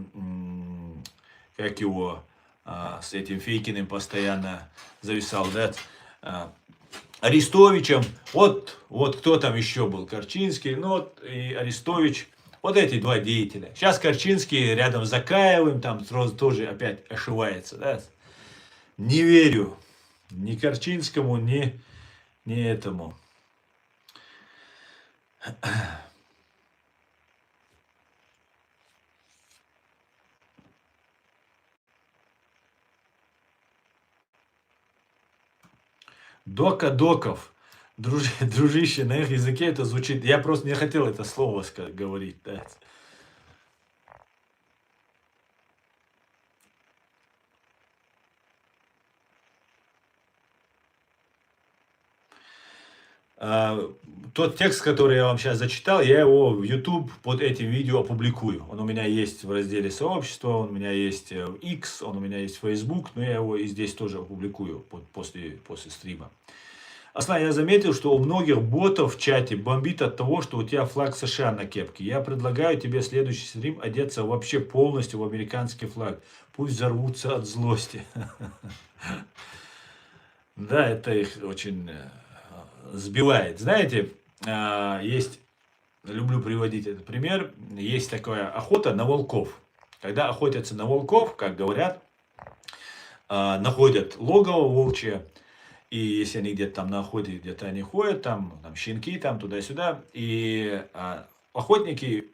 его, с этим Фейкиным постоянно зависал, да, Арестовичем, вот кто там еще был, Корчинский, ну вот и Арестович, вот эти два деятеля. Сейчас Корчинский рядом с Закаевым, там тоже опять ошивается, да. Не верю ни Корчинскому, ни этому. Доков. Дружище, на их языке это звучит... Я просто не хотел это слово говорить. Да. Тот текст, который я вам сейчас зачитал, я его в YouTube под этим видео опубликую. Он у меня есть в разделе сообщества, он у меня есть в X, он у меня есть в Facebook, но я его и здесь тоже опубликую после стрима. Аслан, я заметил, что у многих ботов в чате бомбит от того, что у тебя флаг США на кепке. Я предлагаю тебе следующий стрим одеться вообще полностью в американский флаг. Пусть взорвутся от злости. Да, это их очень сбивает. Знаете, люблю приводить этот пример, есть такая охота на волков. Когда охотятся на волков, как говорят, находят логово волчье, и если они где-то там на охоте, где-то они ходят, там щенки, там туда-сюда, и охотники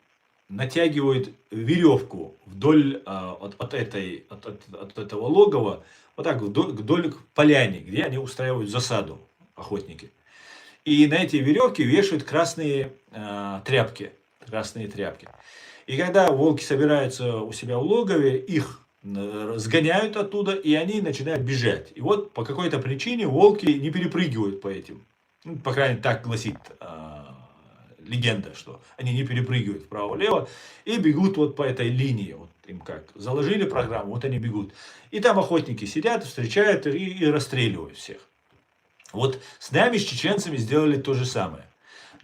натягивают веревку вдоль от этого логова, вот так вдоль поляни, где они устраивают засаду, охотники. И на эти веревки вешают красные тряпки. И когда волки собираются у себя в логове, их сгоняют оттуда, и они начинают бежать. И вот по какой-то причине волки не перепрыгивают по этим. Ну, по крайней мере, так гласит легенда, что они не перепрыгивают вправо-влево и бегут вот по этой линии. Вот им как заложили программу, вот они бегут. И там охотники сидят, встречают и расстреливают всех. Вот с нами, с чеченцами, сделали то же самое.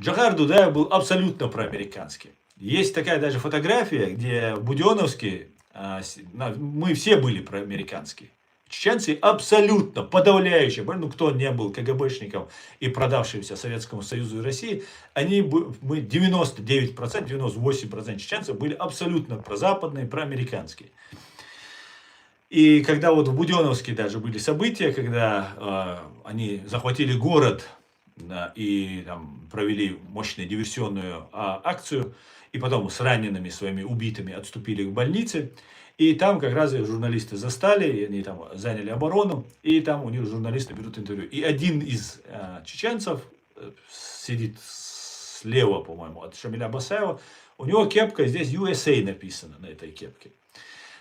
Джохар Дудаев был абсолютно проамериканский. Есть такая даже фотография, где в Буденновске мы все были проамериканские. Чеченцы абсолютно, подавляющие, ну кто не был КГБшником и продавшимся Советскому Союзу и России, мы 99%, 98% чеченцев были абсолютно прозападные, проамериканские. И когда вот в Буденновске даже были события, когда они захватили город, да, и там провели мощную диверсионную акцию, и потом с ранеными своими убитыми отступили к больнице, и там как раз журналисты застали, и они там заняли оборону, и там у них журналисты берут интервью. И один из чеченцев сидит слева, по-моему, от Шамиля Басаева, у него кепка, здесь USA написано на этой кепке.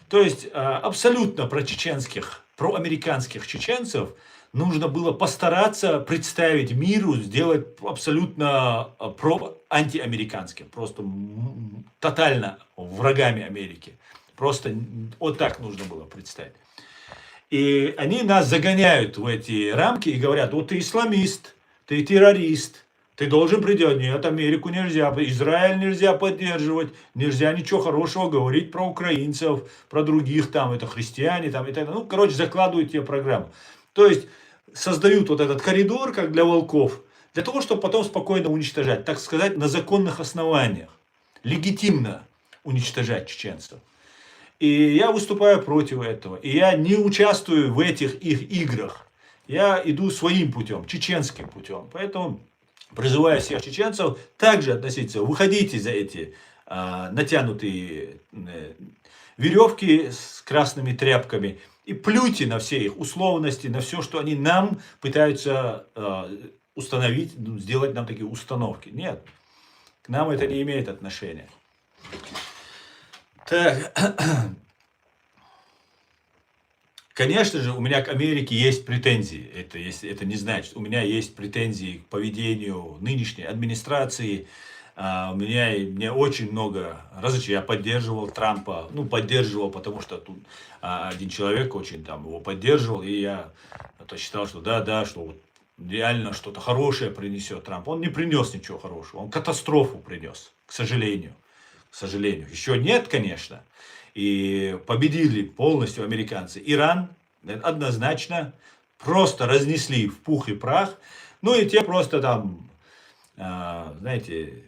То есть абсолютно проамериканских чеченцев нужно было постараться представить миру, сделать абсолютно антиамериканским, просто тотально врагами Америки. Просто вот так нужно было представить. И они нас загоняют в эти рамки и говорят: вот ты исламист, ты террорист, ты должен придет. Нет, Америку нельзя, Израиль нельзя поддерживать, нельзя ничего хорошего говорить про украинцев, про других там, это христиане там и так далее. Ну, короче, закладывают тебе программу. То есть создают вот этот коридор, как для волков, для того, чтобы потом спокойно уничтожать, так сказать, на законных основаниях, легитимно уничтожать чеченцев. И я выступаю против этого. И я не участвую в этих их играх. Я иду своим путем, чеченским путем. Поэтому призываю всех чеченцев также относиться. Выходите за эти натянутые веревки с красными тряпками и плюйте на все их условности, на все, что они нам пытаются установить, сделать нам такие установки. Нет, к нам это не имеет отношения. Так. Конечно же, у меня к Америке есть претензии. Это не значит, у меня есть претензии к поведению нынешней администрации. Мне очень много различий. Я поддерживал Трампа. Ну, поддерживал, потому что тут один человек очень там его поддерживал. И я считал, что да, что вот реально что-то хорошее принесет Трамп. Он не принес ничего хорошего. Он катастрофу принес, к сожалению. Еще нет, конечно. И победили полностью американцы. Иран однозначно просто разнесли в пух и прах. Ну и те просто там, знаете,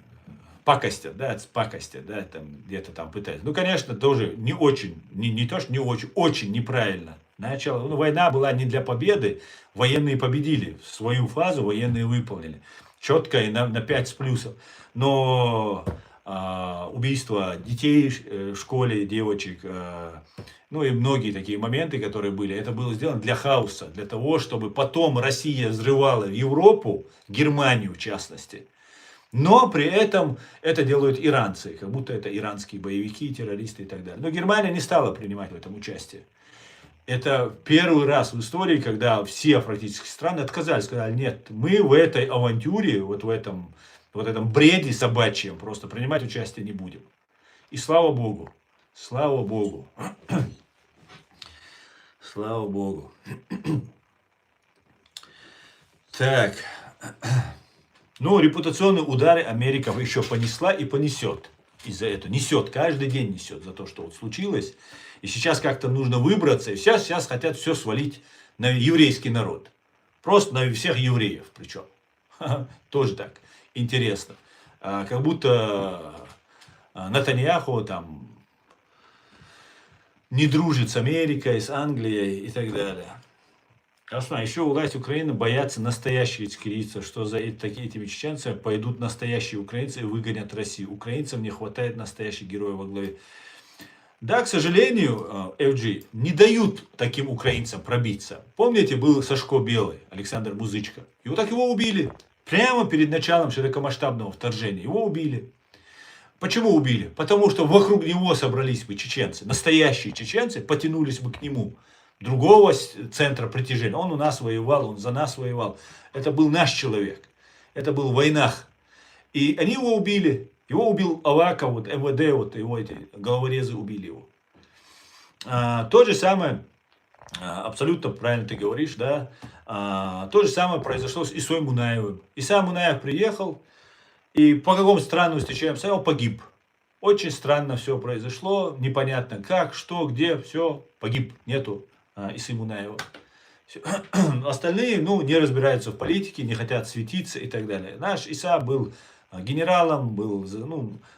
пакостят, да, там где-то там пытаются. Ну, конечно, тоже не очень, не то, что не очень, очень неправильно. Война была не для победы, военные победили, свою фазу военные выполнили. Четко и на 5 с плюсом. Но убийство детей в школе, девочек, ну и многие такие моменты, которые были. Это было сделано для хаоса, для того, чтобы потом Россия взрывала Европу, Германию в частности. Но при этом это делают иранцы, как будто это иранские боевики, террористы и так далее. Но Германия не стала принимать в этом участие. Это первый раз в истории, когда все практически страны отказались, сказали, нет, мы в этой авантюре, вот в этом бреде собачьем просто принимать участие не будем. И слава Богу, слава Богу, слава Богу. Так, ну, репутационные удары Америка еще понесла и понесет из-за этого. Несет, каждый день несет за то, что вот случилось. И сейчас как-то нужно выбраться. И сейчас хотят все свалить на еврейский народ. Просто на всех евреев причем. Тоже так интересно. Как будто Нетаньяху там не дружит с Америкой, с Англией и так далее. Еще власть Украины боятся настоящих чеченцев, что за этими чеченцами пойдут настоящие украинцы и выгонят Россию. Украинцам не хватает настоящих героев во главе. Да, к сожалению, FG не дают таким украинцам пробиться. Помните, был Сашко Белый, Александр Музычко. И вот так его убили. Прямо перед началом широкомасштабного вторжения. Его убили. Почему убили? Потому что вокруг него собрались бы чеченцы. Настоящие чеченцы потянулись бы к нему. Другого центра притяжения. Он у нас воевал, он за нас воевал. Это был наш человек. Это был в войнах. И они его убили. Его убил Аваков, вот МВД, вот его эти головорезы убили его. То же самое, абсолютно правильно ты говоришь, да. То же самое произошло с Исой Мунаевым. Иса Мунаев приехал, и по какому странному стечению обстоятельств погиб. Очень странно все произошло, непонятно как, что, где, все, погиб, нету Исы Мунаева. Остальные, не разбираются в политике, не хотят светиться и так далее. Наш Иса был генералом, был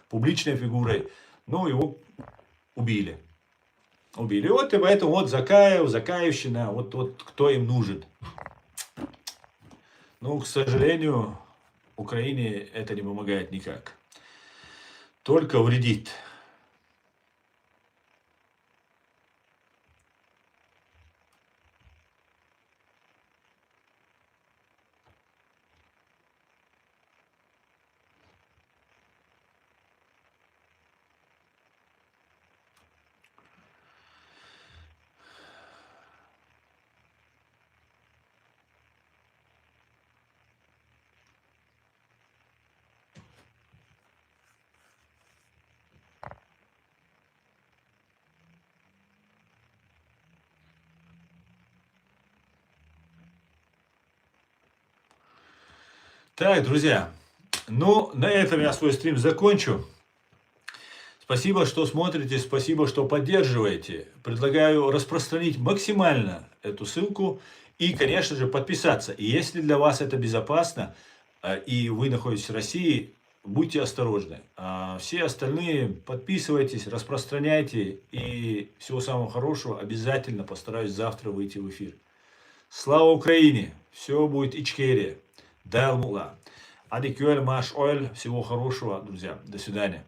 публичной фигурой, его убили. Убили. Вот и поэтому вот Закаев, Закаевщина, вот кто им нужен. К сожалению, Украине это не помогает никак. Только вредит. Так, друзья, на этом я свой стрим закончу. Спасибо, что смотрите, спасибо, что поддерживаете. Предлагаю распространить максимально эту ссылку и, конечно же, подписаться. И если для вас это безопасно, и вы находитесь в России, будьте осторожны. А все остальные подписывайтесь, распространяйте. И всего самого хорошего. Обязательно постараюсь завтра выйти в эфир. Слава Украине! Все будет Ичкерия. Дайлмула. Адикюэль Маш Оэль. Всего хорошего, друзья. До свидания.